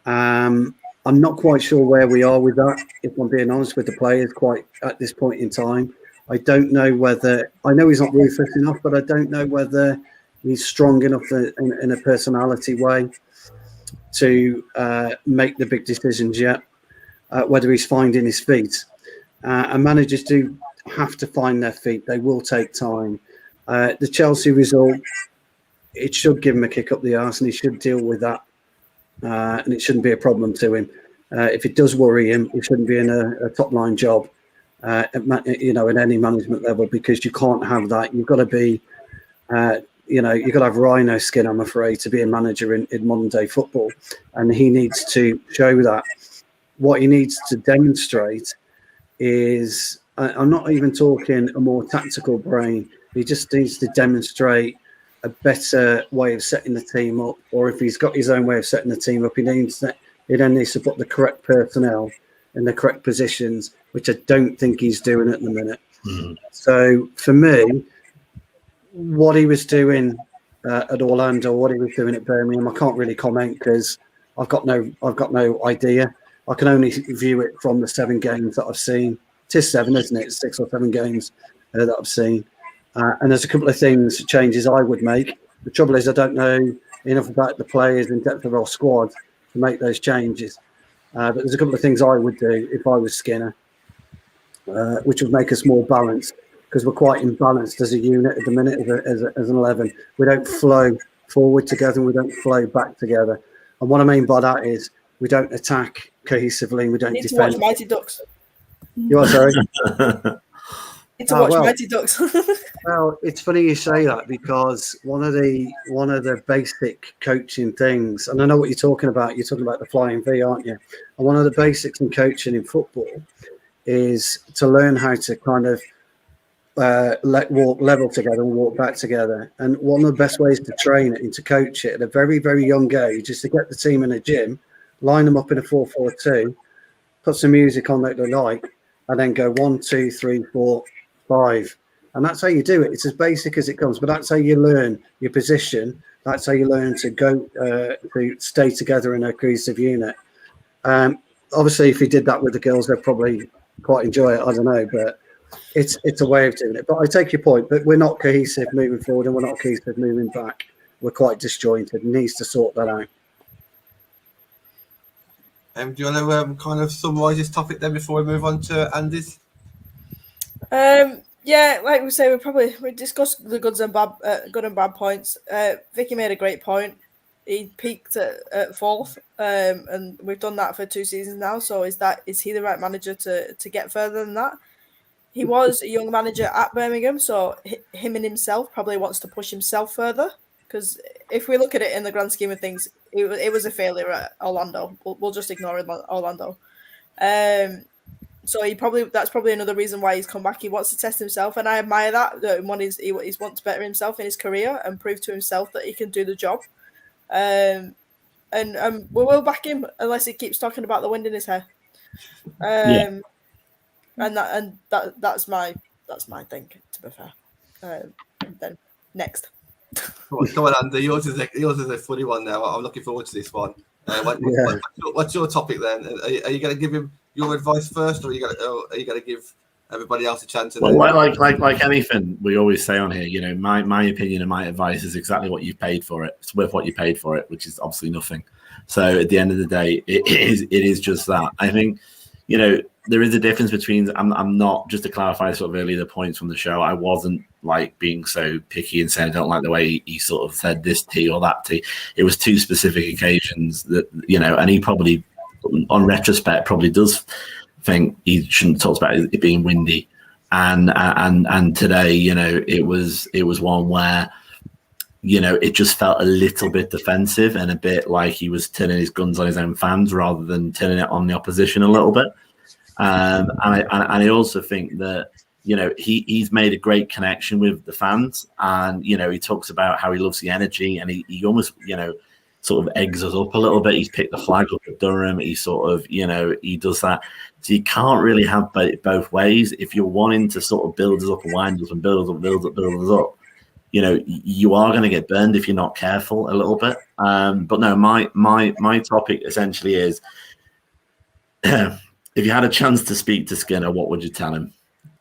I'm not quite sure where we are with that, if I'm being honest with the players, quite at this point in time. I don't know whether, I know he's not ruthless enough, but I don't know whether he's strong enough in a personality way to make the big decisions yet, whether he's finding his feet. And managers do have to find their feet. They will take time. The Chelsea result, it should give him a kick up the arse, and he should deal with that. And it shouldn't be a problem to him. If it does worry him, he shouldn't be in a top-line job, at any management level, because you can't have that. You've got to be, you've got to have rhino skin, I'm afraid, to be a manager in modern-day football. And he needs to show that. What he needs to demonstrate is, I'm not even talking a more tactical brain. He just needs to demonstrate a better way of setting the team up, or if he's got his own way of setting the team up, he then needs to put the correct personnel in the correct positions, which I don't think he's doing at the minute. Mm-hmm. So for me, what he was doing at Orlando, what he was doing at Birmingham, I can't really comment because I've got no idea. I can only view it from the 7 games that I've seen. It is 7, isn't it? 6 or 7 games that I've seen. And there's a couple of changes I would make. The trouble is I don't know enough about the players in depth of our squad to make those changes. But there's a couple of things I would do if I was Skinner, which would make us more balanced, because we're quite imbalanced as a unit at the minute as an 11. We don't flow forward together, and we don't flow back together. And what I mean by that is we don't attack cohesively, and we don't defend. To watch Mighty Ducks. You are, sorry? Need to watch Mighty Ducks. Well, it's funny you say that, because one of the basic coaching things, and I know what you're talking about. You're talking about the flying V, aren't you? And one of the basics in coaching in football is to learn how to kind of walk level together and walk back together. And one of the best ways to train it and to coach it at a very, very young age is to get the team in a gym, line them up in a 4-4-2, put some music on that they like, and then go 1, 2, 3, 4, 5. And that's how you do it. It's as basic as it comes, but that's how you learn your position. That's how you learn to go to stay together in a cohesive unit. Obviously, if you did that with the girls, they'd probably quite enjoy it. I don't know, but it's a way of doing it. But I take your point. But we're not cohesive moving forward, and we're not cohesive moving back. We're quite disjointed. He needs to sort that out. Do you want to kind of summarise this topic then before we move on to Andy's? Yeah, like we say, we discussed the good and bad points. Vicky made a great point. He peaked at fourth, and we've done that for 2 seasons now. So is he the right manager to get further than that? He was a young manager at Birmingham, so him and himself probably wants to push himself further. Because if we look at it in the grand scheme of things, it was a failure at Orlando. We'll just ignore Orlando. So that's probably another reason why he's come back. He wants to test himself, and I admire that. He wants to better himself in his career and prove to himself that he can do the job. And we will back him unless he keeps talking about the wind in his hair. And that's my thing. To be fair, then next. Come on, Andy. Yours is a funny one now. I'm looking forward to this one. What's your topic then? Are you going to give him your advice first, or are you going to give everybody else a chance? Well, like anything we always say on here, my opinion and my advice is exactly what you've paid for it. It's worth what you paid for it, which is obviously nothing. So at the end of the day, it is just that. I think, there is a difference between. I'm not, just to clarify sort of earlier the points from the show. I wasn't like being so picky and saying I don't like the way he sort of said this tea or that tea. It was 2 specific occasions that and he probably, on retrospect, probably does think he shouldn't have talked about it being windy. And today, it was one where, it just felt a little bit defensive and a bit like he was turning his guns on his own fans rather than turning it on the opposition a little bit. And I also think that, he's made a great connection with the fans, and, he talks about how he loves the energy, and he almost, sort of eggs us up a little bit. He's picked the flag up at Durham. He sort of, he does that. So you can't really have both ways. If you're wanting to sort of build us up and wind us and build us up, you are going to get burned if you're not careful a little bit. But no, my topic essentially is, if you had a chance to speak to Skinner, what would you tell him?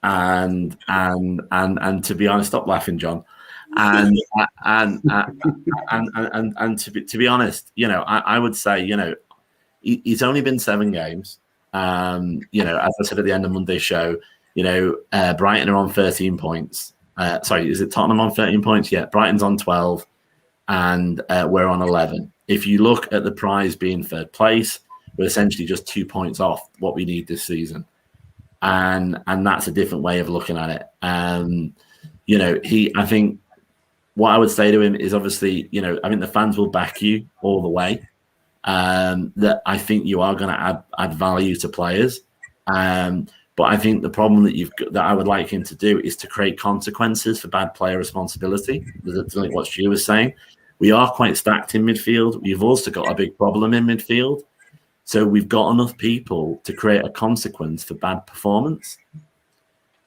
And to be honest, stop laughing, John. And to be honest, I would say, he's only been 7 games. As I said at the end of Monday's show, Brighton are on 13 points. Sorry, is it Tottenham on 13 points? Yeah, Brighton's on 12, and we're on 11. If you look at the prize being 3rd place, we're essentially just 2 points off what we need this season, and that's a different way of looking at it. I think what I would say to him is, obviously, I think the fans will back you all the way. That I think you are going to add value to players. But I think the problem that I would like him to do is to create consequences for bad player responsibility. That's like what Stu was saying. We are quite stacked in midfield. We've also got a big problem in midfield. So we've got enough people to create a consequence for bad performance.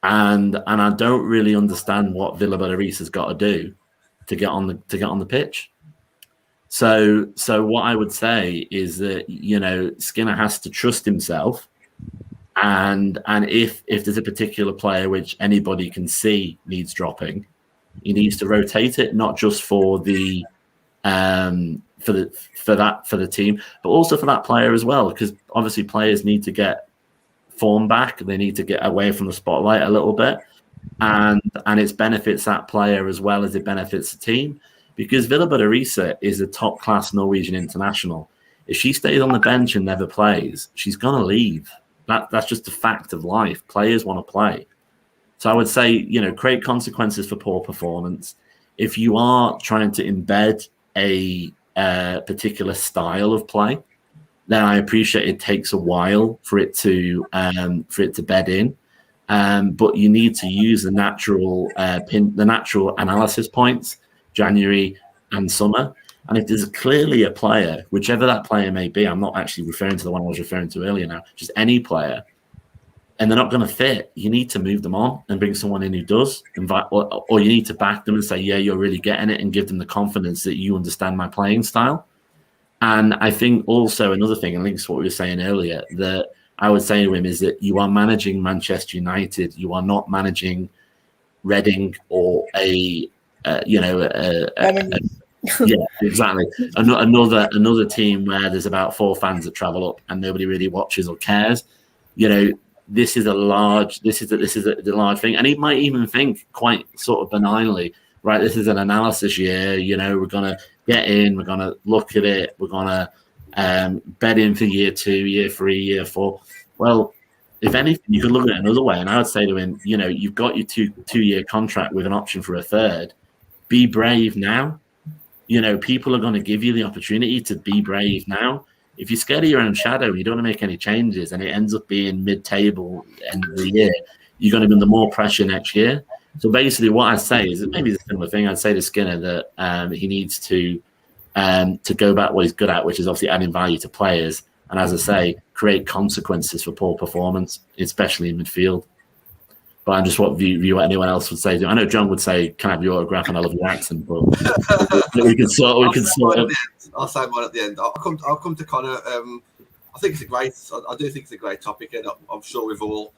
And I don't really understand what Villa Bellarice has got to do to get on the pitch. So what I would say is that, Skinner has to trust himself. And if there's a particular player which anybody can see needs dropping, he needs to rotate it, not just for the for the team, but also for that player as well, because obviously players need to get form back. They need to get away from the spotlight a little bit, and it benefits that player as well as it benefits the team, because Villa Bellarice is a top class Norwegian international. If she stays on the bench and never plays, she's gonna leave. That's just a fact of life. Players want to play. So I would say, create consequences for poor performance. If you are trying to embed a particular style of play, then I appreciate it takes a while for it to bed in. But you need to use the natural analysis points, January and summer. And if there's clearly a player, whichever that player may be, I'm not actually referring to the one I was referring to earlier now, just any player, and they're not going to fit, you need to move them on and bring someone in who does. Or you need to back them and say, yeah, you're really getting it, and give them the confidence that you understand my playing style. And I think also another thing, and links to what we were saying earlier, that I would say to him is that you are managing Manchester United. You are not managing Reading or yeah, exactly. Another team where there's about 4 fans that travel up and nobody really watches or cares. this is a large thing, and he might even think quite sort of benignly, right? This is an analysis year. We're gonna get in, we're gonna look at it, we're gonna bet in for year 2, year 3, year 4. Well, if anything, you could look at it another way, and I would say to him, you've got your two-year contract with an option for a third. Be brave now. People are going to give you the opportunity to be brave now. If you're scared of your own shadow and you don't want to make any changes, and it ends up being mid-table end of the year, you're going to be under more pressure next year. So basically, what I'd say is maybe it's a similar thing. I'd say to Skinner that he needs to go back what he's good at, which is obviously adding value to players. And as I say, create consequences for poor performance, especially in midfield. But I'm just what view anyone else would say. I know John would say, "Can I have your autograph?" and I love your accent, but we can sort of. I'll say mine at the end. I'll come to Connor. I think I do think it's a great topic, and I'm sure we've all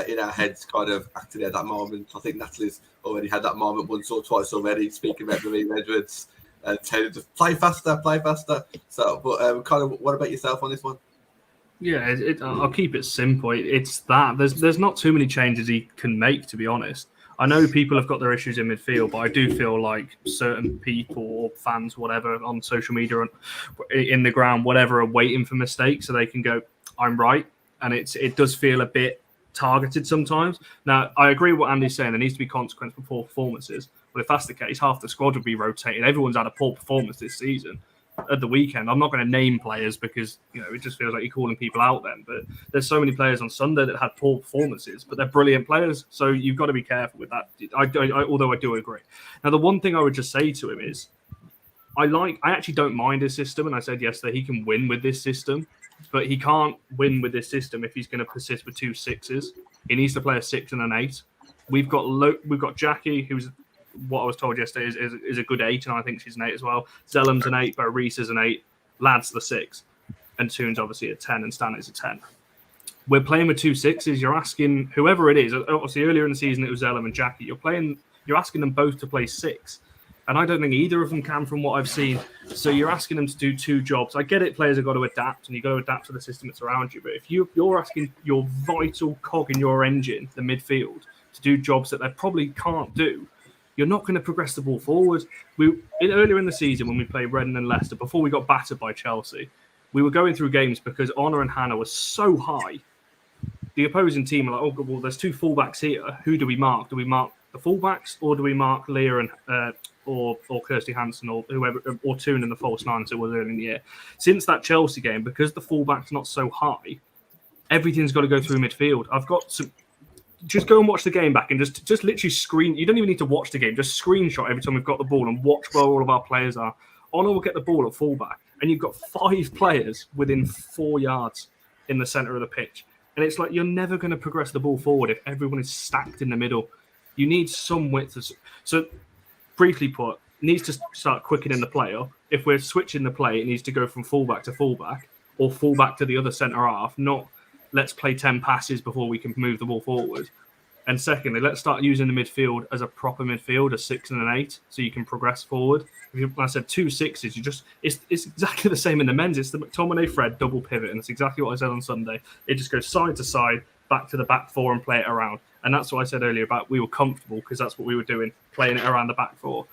in our heads kind of acted at that moment. I think Natalie's already had that moment once or twice already, speaking about Marine Edwards and telling to play faster. So, but Connor, what about yourself on this one? Yeah, I'll keep it simple. It's that there's not too many changes he can make, to be honest. I know people have got their issues in midfield, but I do feel like certain people or fans, whatever, on social media, in the ground, whatever, are waiting for mistakes so they can go, "I'm right," and it does feel a bit targeted sometimes. Now, I agree with what Andy's saying. There needs to be consequence for poor performances. But if that's the case, half the squad would be rotated. Everyone's had a poor performance this season. At the weekend, I'm not going to name players because it just feels like you're calling people out then. But there's so many players on Sunday that had poor performances, but they're brilliant players. So you've got to be careful with that. Although I do agree. Now, the one thing I would just say to him is, I actually don't mind his system, and I said yesterday he can win with this system, but he can't win with this system if he's going to persist with 2 6s. He needs to play a 6 and an 8. We've got Jackie, who's what I was told yesterday is a good 8, and I think she's an 8 as well. Zellam's an 8, but Reese is an 8. Lad's the 6, and Toon's obviously a 10, and Stan is a 10. We're playing with 2 6s. You're asking whoever it is. Obviously, earlier in the season it was Zellam and Jackie. You're asking them both to play 6, and I don't think either of them can, from what I've seen. So you're asking them to do 2 jobs. I get it. Players have got to adapt, and you got to adapt to the system that's around you. But if you're asking your vital cog in your engine, the midfield, to do jobs that they probably can't do, you're not going to progress the ball forward. Earlier in the season, when we played Reading and Leicester, before we got battered by Chelsea, we were going through games because Honor and Hannah were so high. The opposing team are like, "Oh, well, there's 2 fullbacks here. Who do we mark? Do we mark the fullbacks, or do we mark Leah and or Kirsty Hansen or whoever, or Toon in the false 9?" So it was early in the year. Since that Chelsea game, because the fullback's not so high, everything's got to go through midfield. I've got some. Just go and watch the game back and just literally screen. You don't even need to watch the game. Just screenshot every time we've got the ball and watch where all of our players are. Honor will get the ball at fullback, and you've got 5 players within 4 yards in the centre of the pitch. And it's like you're never going to progress the ball forward if everyone is stacked in the middle. You need some width. So, briefly put, needs to start quickening the play up. If we're switching the play, it needs to go from fullback to fullback, or fullback to the other centre half, not let's play 10 passes before we can move the ball forward. And secondly, let's start using the midfield as a proper midfield, a 6 and an 8, so you can progress forward. When I said 2 6s, it's exactly the same in the men's. It's the McTominay Fred double pivot, and it's exactly what I said on Sunday. It just goes side to side, back to the back 4 and play it around. And that's what I said earlier about we were comfortable because that's what we were doing, playing it around the back 4.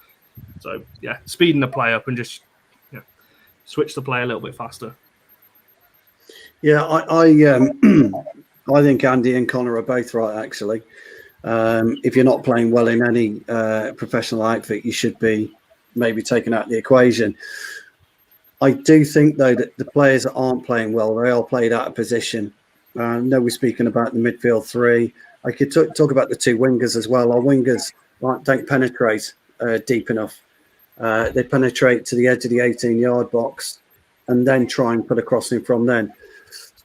So, yeah, speeding the play up and just switch the play a little bit faster. Yeah, I think Andy and Connor are both right, actually. If you're not playing well in any professional outfit, you should be maybe taken out of the equation. I do think, though, that the players that aren't playing well, they are played out of position. I know we're speaking about the midfield 3. I could talk about the 2 wingers as well. Our wingers don't penetrate deep enough. They penetrate to the edge of the 18-yard box and then try and put a crossing from then.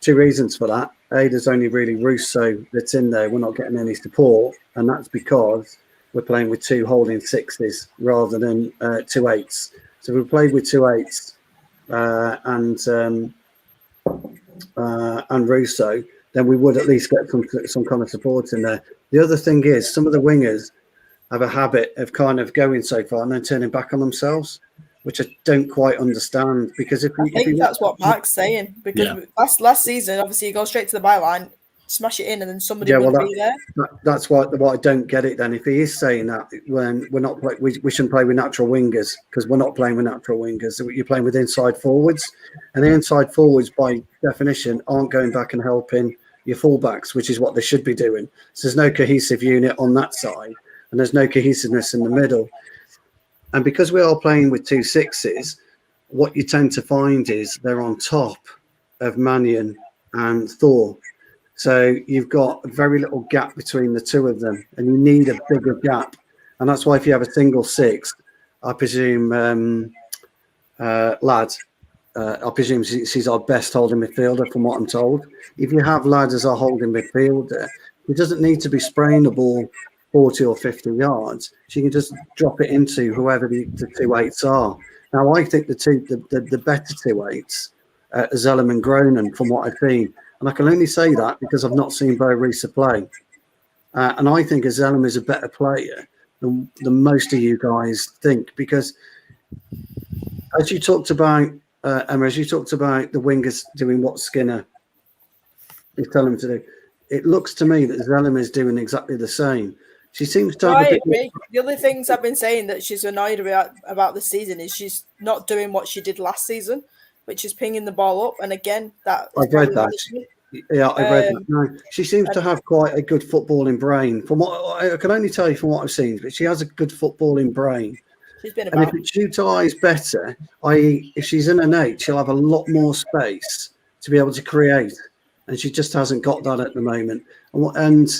2 reasons for that. There's only really Russo that's in there. We're not getting any support, and that's because we're playing with 2 holding 6s rather than 2 8s. So if we played with 2 8s and Russo, then we would at least get some kind of support in there. The other thing is some of the wingers have a habit of kind of going so far and then turning back on themselves, which I don't quite understand. Because I think that's what Mark's saying. Because last season, obviously, you go straight to the byline, smash it in, and then somebody would be there. That's why I don't get it. Then, if he is saying that, when we're not, we shouldn't play with natural wingers, because we're not playing with natural wingers. You're playing with inside forwards, and the inside forwards, by definition, aren't going back and helping your fullbacks, which is what they should be doing. So there's no cohesive unit on that side, and there's no cohesiveness in the middle. And because we are playing with 2 6s, what you tend to find is they're on top of Mannion and Thor. So you've got a very little gap between the two of them, and you need a bigger gap. And that's why if you have a single 6, I presume Ladd, I presume she's our best holding midfielder from what I'm told. If you have Ladd as our holding midfielder, he doesn't need to be spraying the ball 40 or 50 yards. She can just drop it into whoever the 2 8s are. Now, I think the better 2 8s are Zellum and Groningen from what I've seen. And I can only say that because I've not seen Bo Risa play. And I think Zellum is a better player than most of you guys think. Because as you talked about, Emma, as you talked about the wingers doing what Skinner is telling them to do, it looks to me that Zellum is doing exactly the same. She seems to have I agree. The other things I've been saying that she's annoyed about this season is she's not doing what she did last season, which is pinging the ball up. And again, that I've read that. Yeah, I've read that. No, she seems to have quite a good footballing brain. From what I can only tell you from what I've seen, but she has a good footballing brain. She's been and if it's utilised better, i.e., if she's in an 8, she'll have a lot more space to be able to create, and she just hasn't got that at the moment. And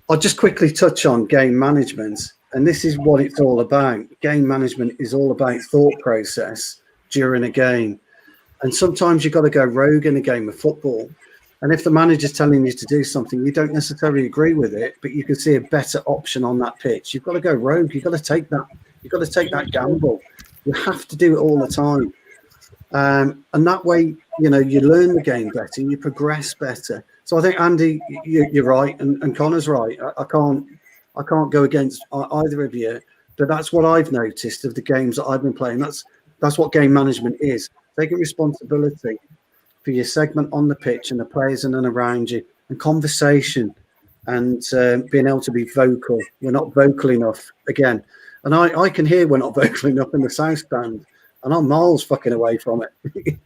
I'll just quickly touch on game management, and this is what it's all about. Game management is all about thought process during a game. And sometimes you've got to go rogue in a game of football. And if the manager's telling you to do something, you don't necessarily agree with it, but you can see a better option on that pitch. You've got to go rogue. You've got to take that. You've got to take that gamble. You have to do it all the time. And that way, you learn the game better, you progress better. So I think, Andy, you're right, and Connor's right. I can't go against either of you, but that's what I've noticed of the games that I've been playing. That's what game management is. Taking responsibility for your segment on the pitch and the players in and around you, and conversation, and being able to be vocal. We're not vocal enough again, and I can hear we're not vocal enough in the South Stand, and I'm miles fucking away from it.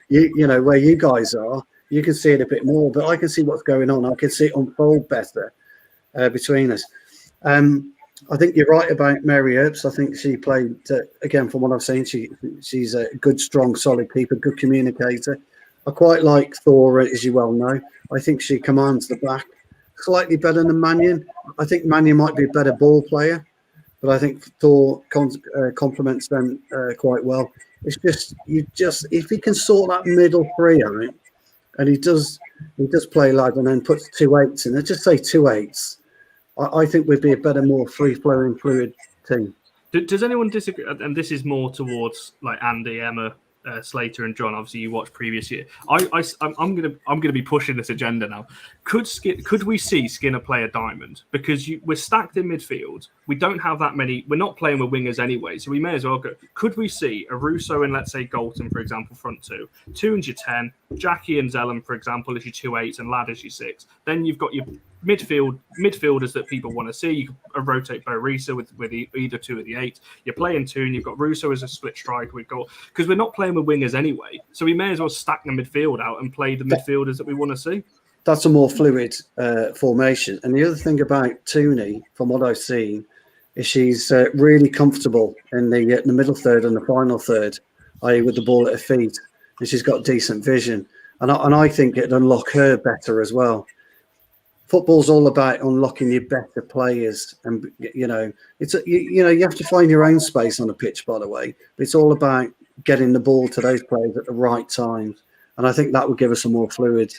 you know where you guys are, you can see it a bit more, but I can see what's going on. I can see it unfold better between us. I think you're right about Mary Earps. I think she played, again, from what I've seen, she's a good, strong, solid keeper, good communicator. I quite like Thor, as you well know. I think she commands the back slightly better than Mannion. I think Mannion might be a better ball player, but I think Thor complements them quite well. It's just if he can sort that middle 3 out, and he does play Ladd and then puts 2 8s in. Let's just say 2 8s. I think we'd be a better, more free-flowing, fluid team. Does anyone disagree? And this is more towards like Andy, Emma, Slater, and John. Obviously, you watched previous year. I'm gonna be pushing this agenda now. Could we see Skinner play a diamond? Because we're stacked in midfield. We don't have that many. We're not playing with wingers anyway, so we may as well go. Could we see a Russo and, let's say, Galton, for example, front 2, 2 and your 10, Jackie and Zellum, for example, as your 2 8s, and Ladd as your 6. Then you've got your midfielders that people want to see. You can rotate Bo Risa with either 2 of the 8. You're playing 2, and you've got Russo as a split striker with goal, because we're not playing with wingers anyway. So we may as well stack the midfield out and play the midfielders that we want to see. That's a more fluid formation. And the other thing about Tooney, from what I've seen, is she's really comfortable in the middle third and the final third, i.e. with the ball at her feet, and she's got decent vision. And I think it'd unlock her better as well. Football's all about unlocking your better players, and you have to find your own space on a pitch, by the way. But it's all about getting the ball to those players at the right time, and I think that would give us a more fluid.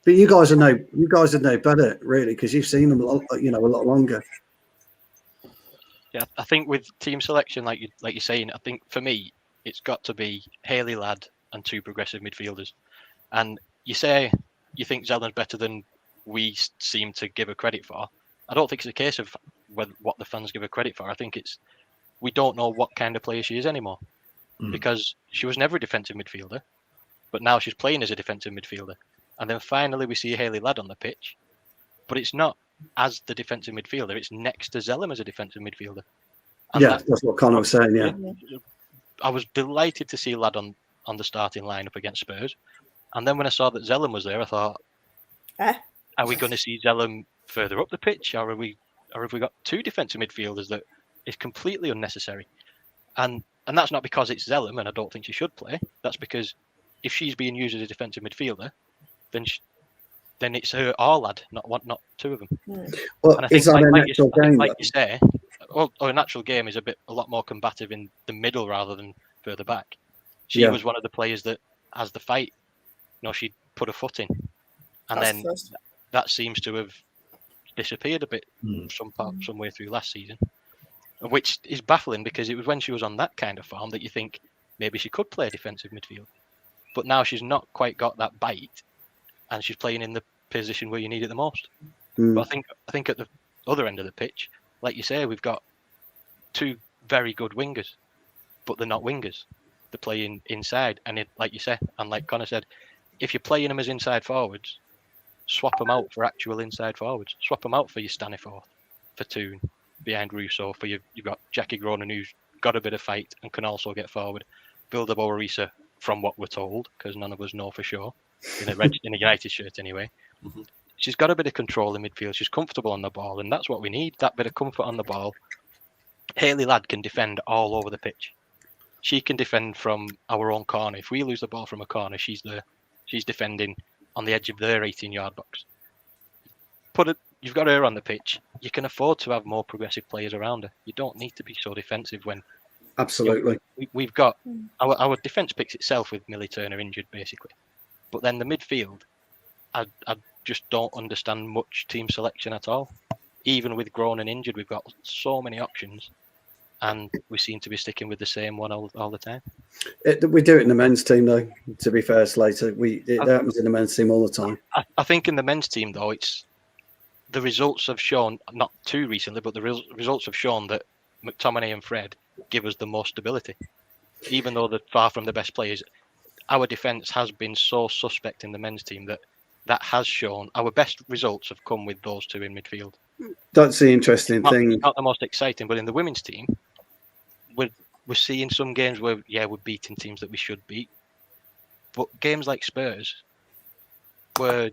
But you guys would know better, really, because you've seen them a lot longer. Yeah, I think with team selection, like you're saying, I think for me it's got to be Hayley, Ladd, and 2 progressive midfielders. And you say you think Zellum's better than we seem to give her credit for. I don't think it's a case of what the fans give her credit for. I think it's we don't know what kind of player she is anymore, because she was never a defensive midfielder, but now she's playing as a defensive midfielder. And then finally we see Hayley Ladd on the pitch, but it's not as the defensive midfielder, it's next to Zellum as a defensive midfielder. And that's what Connor was saying, yeah. I was delighted to see Ladd on the starting lineup against Spurs. And then when I saw that Zellum was there, I thought, are we going to see Zellum further up the pitch, or have we got two defensive midfielders that is completely unnecessary? And that's not because it's Zellum and I don't think she should play. That's because if she's being used as a defensive midfielder, then it's her or Ladd, not two of them. Well, and I think, is that a natural game? Like you say, a natural game is a lot more combative in the middle rather than further back. She was one of the players that, as the fight, she'd put a foot in, and then that seems to have disappeared a bit some way through last season, which is baffling because it was when she was on that kind of form that you think maybe she could play defensive midfield, but now she's not quite got that bite, and she's playing in the position where you need it the most. But I think at the other end of the pitch, like you say, we've got two very good wingers, but they're not wingers. They're playing inside, and like you said, and like Connor said, if you're playing them as inside forwards, swap them out for actual inside forwards. Swap them out for your Staniforth, for Toon, behind Russo, for you've got Jackie Gronin, who's got a bit of fight and can also get forward. Vilda Boarisa, from what we're told, because none of us know for sure, in a United shirt anyway. She's got a bit of control in midfield. She's comfortable on the ball, and that's what we need, that bit of comfort on the ball. Hayley Ladd can defend all over the pitch. She can defend from our own corner. If we lose the ball from a corner, she's there. She's defending on the edge of their 18-yard box. You've got her on the pitch. You can afford to have more progressive players around her. You don't need to be so defensive when... Absolutely. We've got... Our defence picks itself with Millie Turner injured, basically. But then the midfield, I just don't understand much team selection at all. Even with Gronin injured, we've got so many options, and we seem to be sticking with the same one all the time. We do it in the men's team, though, to be fair, Slater. It happens in the men's team all the time. I think in the men's team, though, the results have shown, not too recently, but the results have shown that McTominay and Fred give us the most stability. Even though they're far from the best players, our defence has been so suspect in the men's team that has shown our best results have come with those two in midfield. That's the interesting thing. Not the most exciting, but in the women's team, we're seeing some games where we're beating teams that we should beat, but games like Spurs, where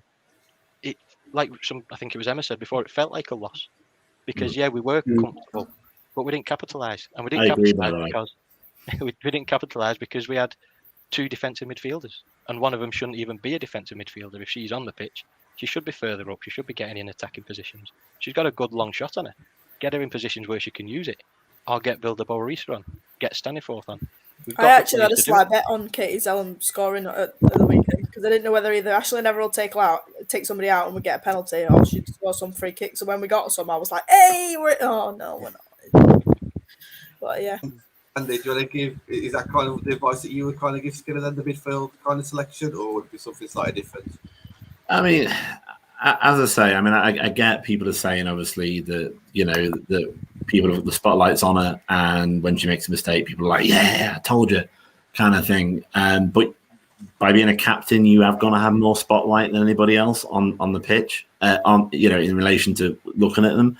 I think it was Emma said before, it felt like a loss because we were comfortable, but we didn't capitalise, and we didn't capitalise because we had two defensive midfielders, and one of them shouldn't even be a defensive midfielder. If she's on the pitch, she should be further up. She should be getting in attacking positions. She's got a good long shot on her. Get her in positions where she can use it, or get Vilda Boarisa on, get Staniforth on. I actually had a slight bet on Katie Zellum scoring at the weekend because I didn't know whether either Ashley Neville will take somebody out and we get a penalty, or she'd score some free kick. So when we got some, I was like, "Hey, we're not." But yeah. Andy, do you want to give? Is that kind of the advice that you would kind of give Skinner then, the midfield kind of selection, or would it be something slightly different? I mean, as I say, I get people are saying obviously that that people the spotlight's on her, and when she makes a mistake, people are like, "Yeah, I told you," kind of thing. But by being a captain, you have going to have more spotlight than anybody else on the pitch. In relation to looking at them,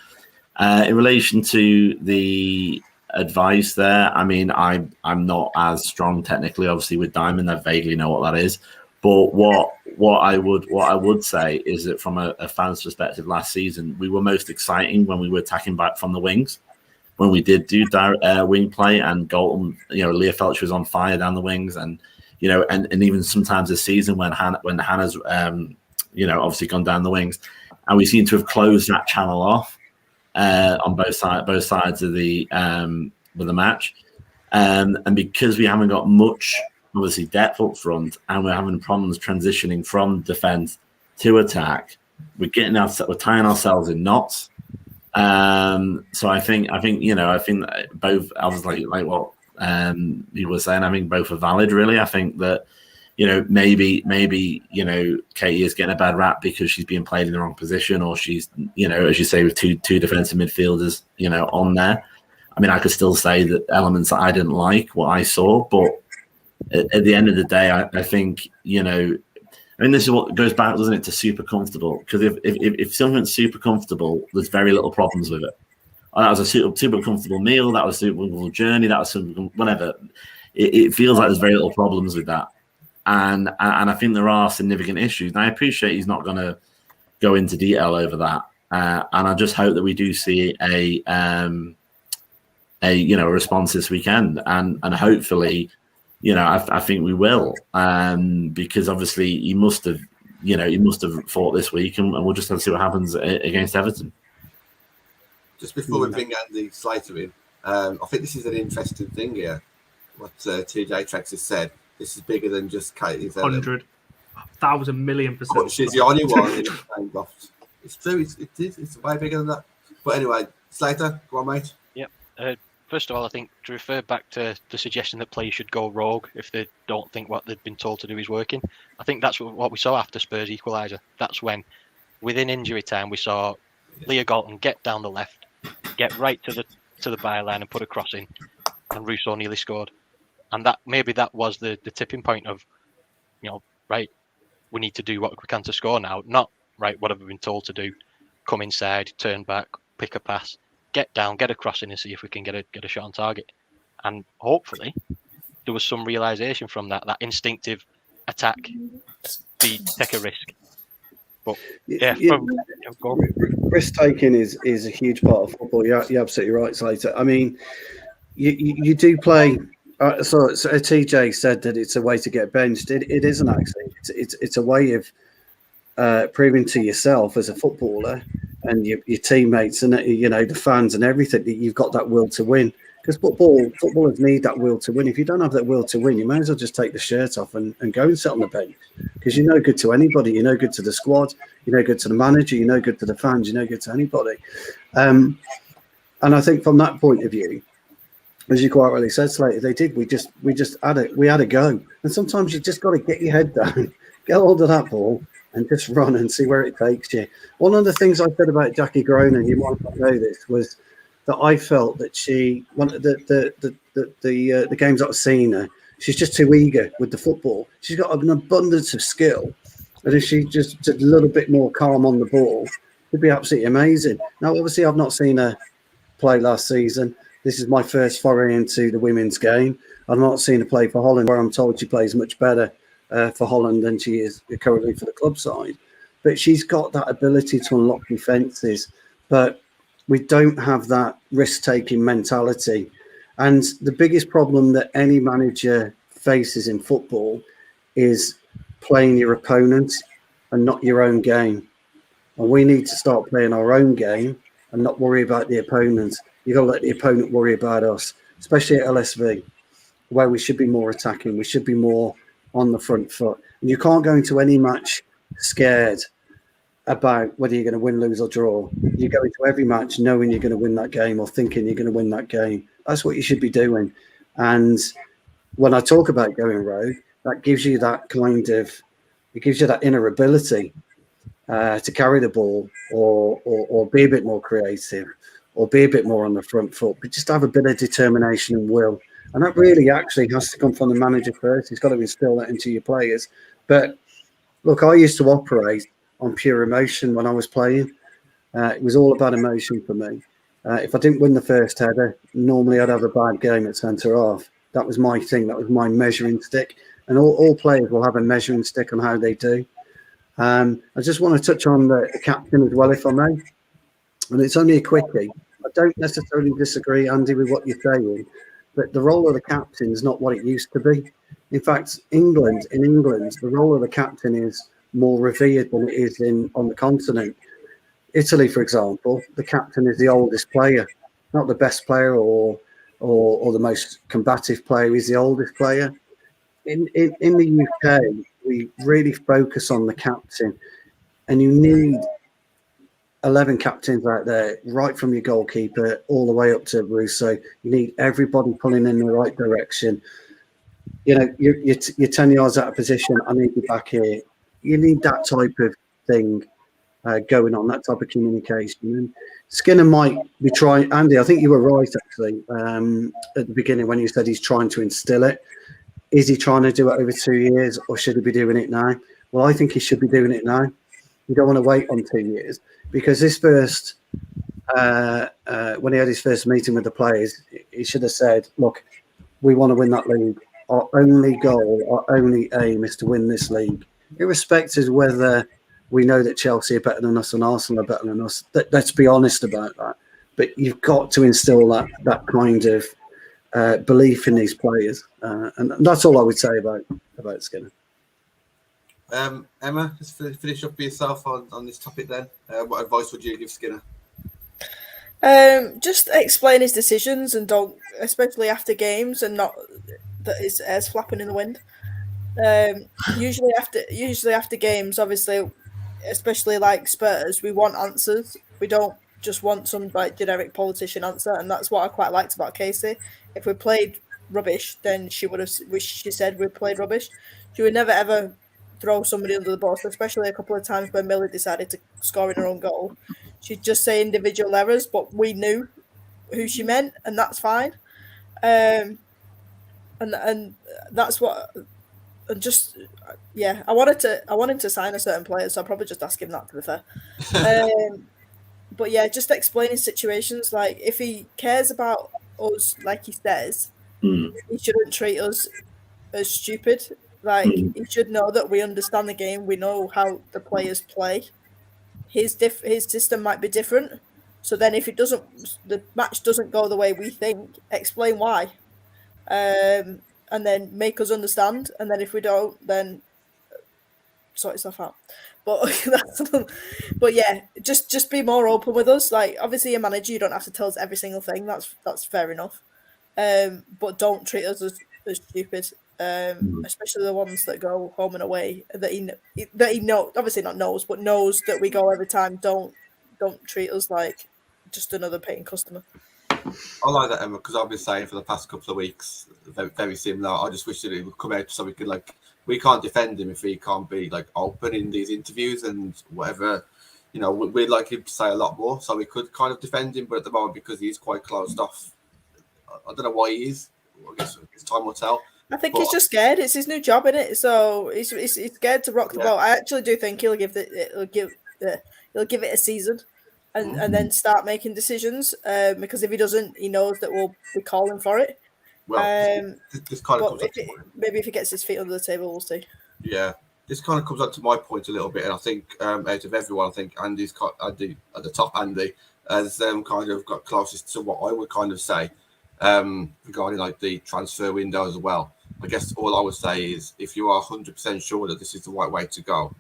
in relation to the advice there, I'm not as strong technically, obviously, with Diamond. I vaguely know what that is. But what I would say is that from a fan's perspective, last season we were most exciting when we were attacking back from the wings, when we did do wing play, and Galton, Leah Felch was on fire down the wings, and and even sometimes this season when Hannah's obviously gone down the wings, and we seem to have closed that channel off on both sides of the match, and because we haven't got much obviously depth up front, and we're having problems transitioning from defense to attack, we're tying ourselves in knots. So I think both, I was like what you were saying, I think both are valid really. I think that maybe Katie is getting a bad rap because she's being played in the wrong position, or she's as you say, with two defensive midfielders on there. I could still say that elements that I didn't like what I saw, but at the end of the day, I think I mean, this is what goes back, doesn't it, to super comfortable? Because if something's super comfortable, there's very little problems with it. That was a super comfortable meal. That was a super comfortable journey. That was whatever. It feels like there's very little problems with that, and I think there are significant issues. And I appreciate he's not going to go into detail over that, and I just hope that we do see a response this weekend, and hopefully, I think we will, because obviously he must have fought this week, and we'll just have to see what happens against Everton. Just before we bring Andy Slater in, I think this is an interesting thing here. What TJ Trex has said. This is bigger than just Katie's 100,000 1,000,000%. She's the only one in the same box. It's true. It's way bigger than that. But anyway, Slater, go on, mate. Yep. First of all, I think to refer back to the suggestion that players should go rogue if they don't think what they've been told to do is working. I think that's what we saw after Spurs equaliser. That's when, within injury time, we saw Leo Galton get down the left, get right to the byline and put a cross in, and Rousseau nearly scored. And that was the tipping point of, right, we need to do what we can to score now. Not, right, what have we been told to do? Come inside, turn back, pick a pass, get down, get a cross in and see if we can get a shot on target. And hopefully there was some realisation from that instinctive attack, take a risk. But risk taking is a huge part of football. You're absolutely right, Slater. I mean, you do play. So TJ said that it's a way to get benched. It isn't actually. It's a way of proving to yourself as a footballer and your teammates and the fans and everything that you've got that will to win. Because footballers need that will to win. If you don't have that will to win, you may as well just take the shirt off and go and sit on the bench. Because you're no good to anybody. You're no good to the squad. You're no good to the manager. You're no good to the fans. You're no good to anybody. And I think from that point of view, as you quite rightly said, Slater, they did. We had a go. And sometimes you just got to get your head down, get hold of that ball, and just run and see where it takes you. One of the things I said about Jackie Groenen, you might not know this, was that I felt that the games that I've seen her, she's just too eager with the football. She's got an abundance of skill, and if she just a little bit more calm on the ball, it'd be absolutely amazing. Now, obviously, I've not seen her play last season. This is my first foray into the women's game. I've not seen her play for Holland, where I'm told she plays much better for Holland than she is currently for the club side. But she's got that ability to unlock defences. But we don't have that risk-taking mentality. And the biggest problem that any manager faces in football is playing your opponent and not your own game. And we need to start playing our own game and not worry about the opponent. You've got to let the opponent worry about us, especially at LSV, where we should be more attacking. We should be more on the front foot. And you can't go into any match scared about whether you're going to win, lose or draw. You go into every match knowing you're going to win that game or thinking you're going to win that game. That's what you should be doing. And when I talk about going rogue, that gives you that inner ability to carry the ball or be a bit more creative or be a bit more on the front foot, but just have a bit of determination and will. And that really actually has to come from the manager first. He's got to instill that into your players. But look, I used to operate on pure emotion when I was playing. It was all about emotion for me. If I didn't win the first header, normally I'd have a bad game at centre half. That was my thing. That was my measuring stick. And all players will have a measuring stick on how they do. I just want to touch on the captain as well, if I may. And it's only a quickie. I don't necessarily disagree, Andy, with what you're saying, but the role of the captain is not what it used to be. In fact, in England, the role of the captain is more revered than it is on the continent. Italy, for example, the captain is the oldest player, not the best player or the most combative player. He's the oldest player. In the UK, we really focus on the captain, and you need 11 captains out there, right from your goalkeeper all the way up to Rousseau. You need everybody pulling in the right direction. You're 10 yards out of position. I need you back here. You need that type of thing going on, that type of communication. And Skinner might be trying. Andy, I think you were right, actually, at the beginning when you said he's trying to instill it. Is he trying to do it over 2 years, or should he be doing it now? Well, I think he should be doing it now. You don't want to wait on 2 years, because this first, when he had his first meeting with the players, he should have said, look, we want to win that league. Our only goal, our only aim is to win this league, irrespective of whether we know that Chelsea are better than us and Arsenal are better than us. Let's be honest about that. But you've got to instill that kind of belief in these players, and that's all I would say about Skinner. Emma, just finish up for yourself on this topic then. What advice would you give Skinner? Just explain his decisions and don't, especially after games, and not that his hair's flapping in the wind. Usually after games, obviously, especially like Spurs, we want answers. We don't just want some like generic politician answer, and that's what I quite liked about Casey. If we played rubbish, then she said we played rubbish. She would never ever throw somebody under the bus, especially a couple of times when Millie decided to score in her own goal. She'd just say individual errors, but we knew who she meant, and that's fine. And that's what. And just I want him to sign a certain player, so I'll probably just ask him that, to be fair. But yeah, just explaining situations, like if he cares about us, like he says, he shouldn't treat us as stupid. Like he should know that we understand the game, we know how the players play. His system might be different, so then if the match doesn't go the way we think, explain why. And then make us understand, and then if we don't, then sort yourself out. But yeah, just be more open with us. Like obviously, a manager, you don't have to tell us every single thing. That's fair enough. But don't treat us as stupid. Especially the ones that go home and away that he know, obviously not knows, but knows that we go every time. Don't treat us like just another paying customer. I like that, Emma, because I've been saying for the past couple of weeks, very, very similar. I just wish that he would come out so we could, like, we can't defend him if he can't be like open in these interviews and whatever. You know, we'd like him to say a lot more, so we could kind of defend him. But at the moment, because he's quite closed off, I don't know why he is. I guess time will tell. I think he's just scared. It's his new job, isn't it? So he's scared to rock the boat. I actually do think he'll give it a season. And then start making decisions, because if he doesn't, he knows that we'll be calling for it. Well, this kind of comes maybe if he gets his feet under the table, we'll see. Yeah, this kind of comes up to my point a little bit, and I think out of everyone, I think Andy at the top. Andy has kind of got closest to what I would kind of say regarding like the transfer window as well. I guess all I would say is if you are 100% sure that this is the right way to go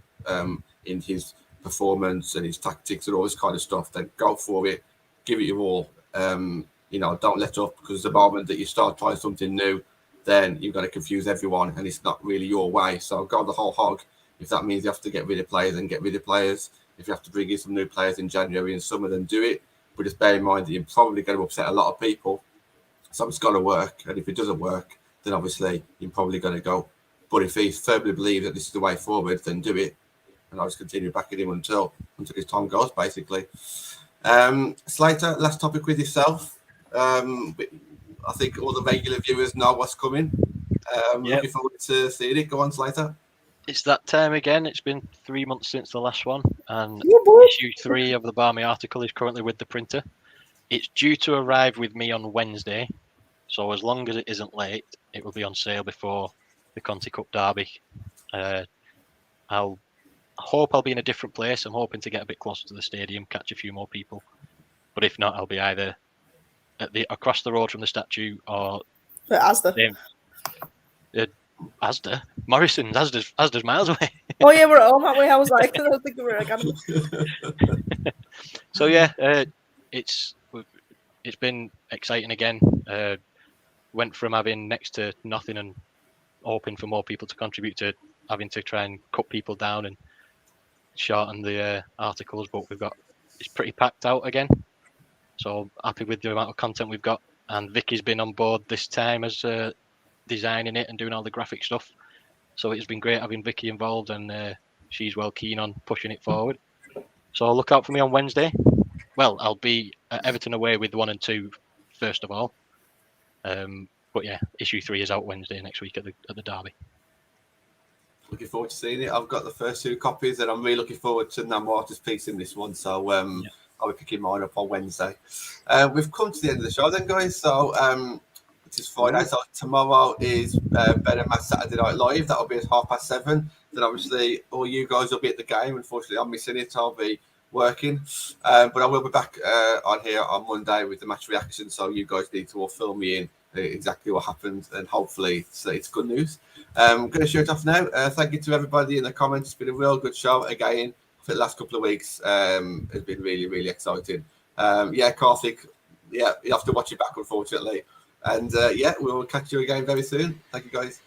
in his performance and his tactics and all this kind of stuff, then go for it, give it your all. Don't let up, because the moment that you start trying something new, then you're going to confuse everyone and it's not really your way. So go the whole hog. If that means you have to get rid of players, then get rid of players. If you have to bring in some new players in January and some of them do it, but just bear in mind that you're probably going to upset a lot of people. Something's got to work, and if it doesn't work, then obviously you're probably going to go. But if he firmly believes that this is the way forward, then do it. And I'll just continue backing him until his time goes, basically. Slater, last topic with yourself. I think all the regular viewers know what's coming. Looking forward to seeing it. Go on, Slater. It's that time again. It's been 3 months since the last one, and issue 3 of the Barmy article is currently with the printer. It's due to arrive with me on Wednesday, so as long as it isn't late, it will be on sale before the Conti Cup derby. I'll hope I'll be in a different place. I'm hoping to get a bit closer to the stadium, catch a few more people. But if not, I'll be either across the road from the statue or Asda. Asda? Morrison's. Asda's miles away. Oh yeah, we're at home, aren't we? I was like, I don't think we're again. So yeah, it's been exciting again. Went from having next to nothing and hoping for more people to contribute to having to try and cut people down and shorten the articles, but it's pretty packed out again. So happy with the amount of content we've got, and Vicky's been on board this time as designing it and doing all the graphic stuff. So it's been great having Vicky involved, and she's well keen on pushing it forward. So look out for me on Wednesday. Well, I'll be at Everton away with 1 and 2 first of all. But yeah, issue 3 is out Wednesday next week at the derby. looking forward to seeing it. I've got the first 2 copies, and I'm really looking forward to Nan Martin's piece in this one. So I'll be picking mine up on Wednesday. We've come to the end of the show then, guys. So it is Friday. So tomorrow is Ben and Matt's Saturday Night Live. That'll be at 7:30. Then obviously all you guys will be at the game. Unfortunately, I'm missing it. I'll be working, but I will be back on here on Monday with the match reaction. So you guys need to all fill me in exactly what happened, and hopefully it's good news. I'm going to shoot off now. Thank you to everybody in the comments. It's been a real good show again for the last couple of weeks. It's been really, really exciting. Karthik, you have to watch it back, unfortunately. And we will catch you again very soon. Thank you, guys.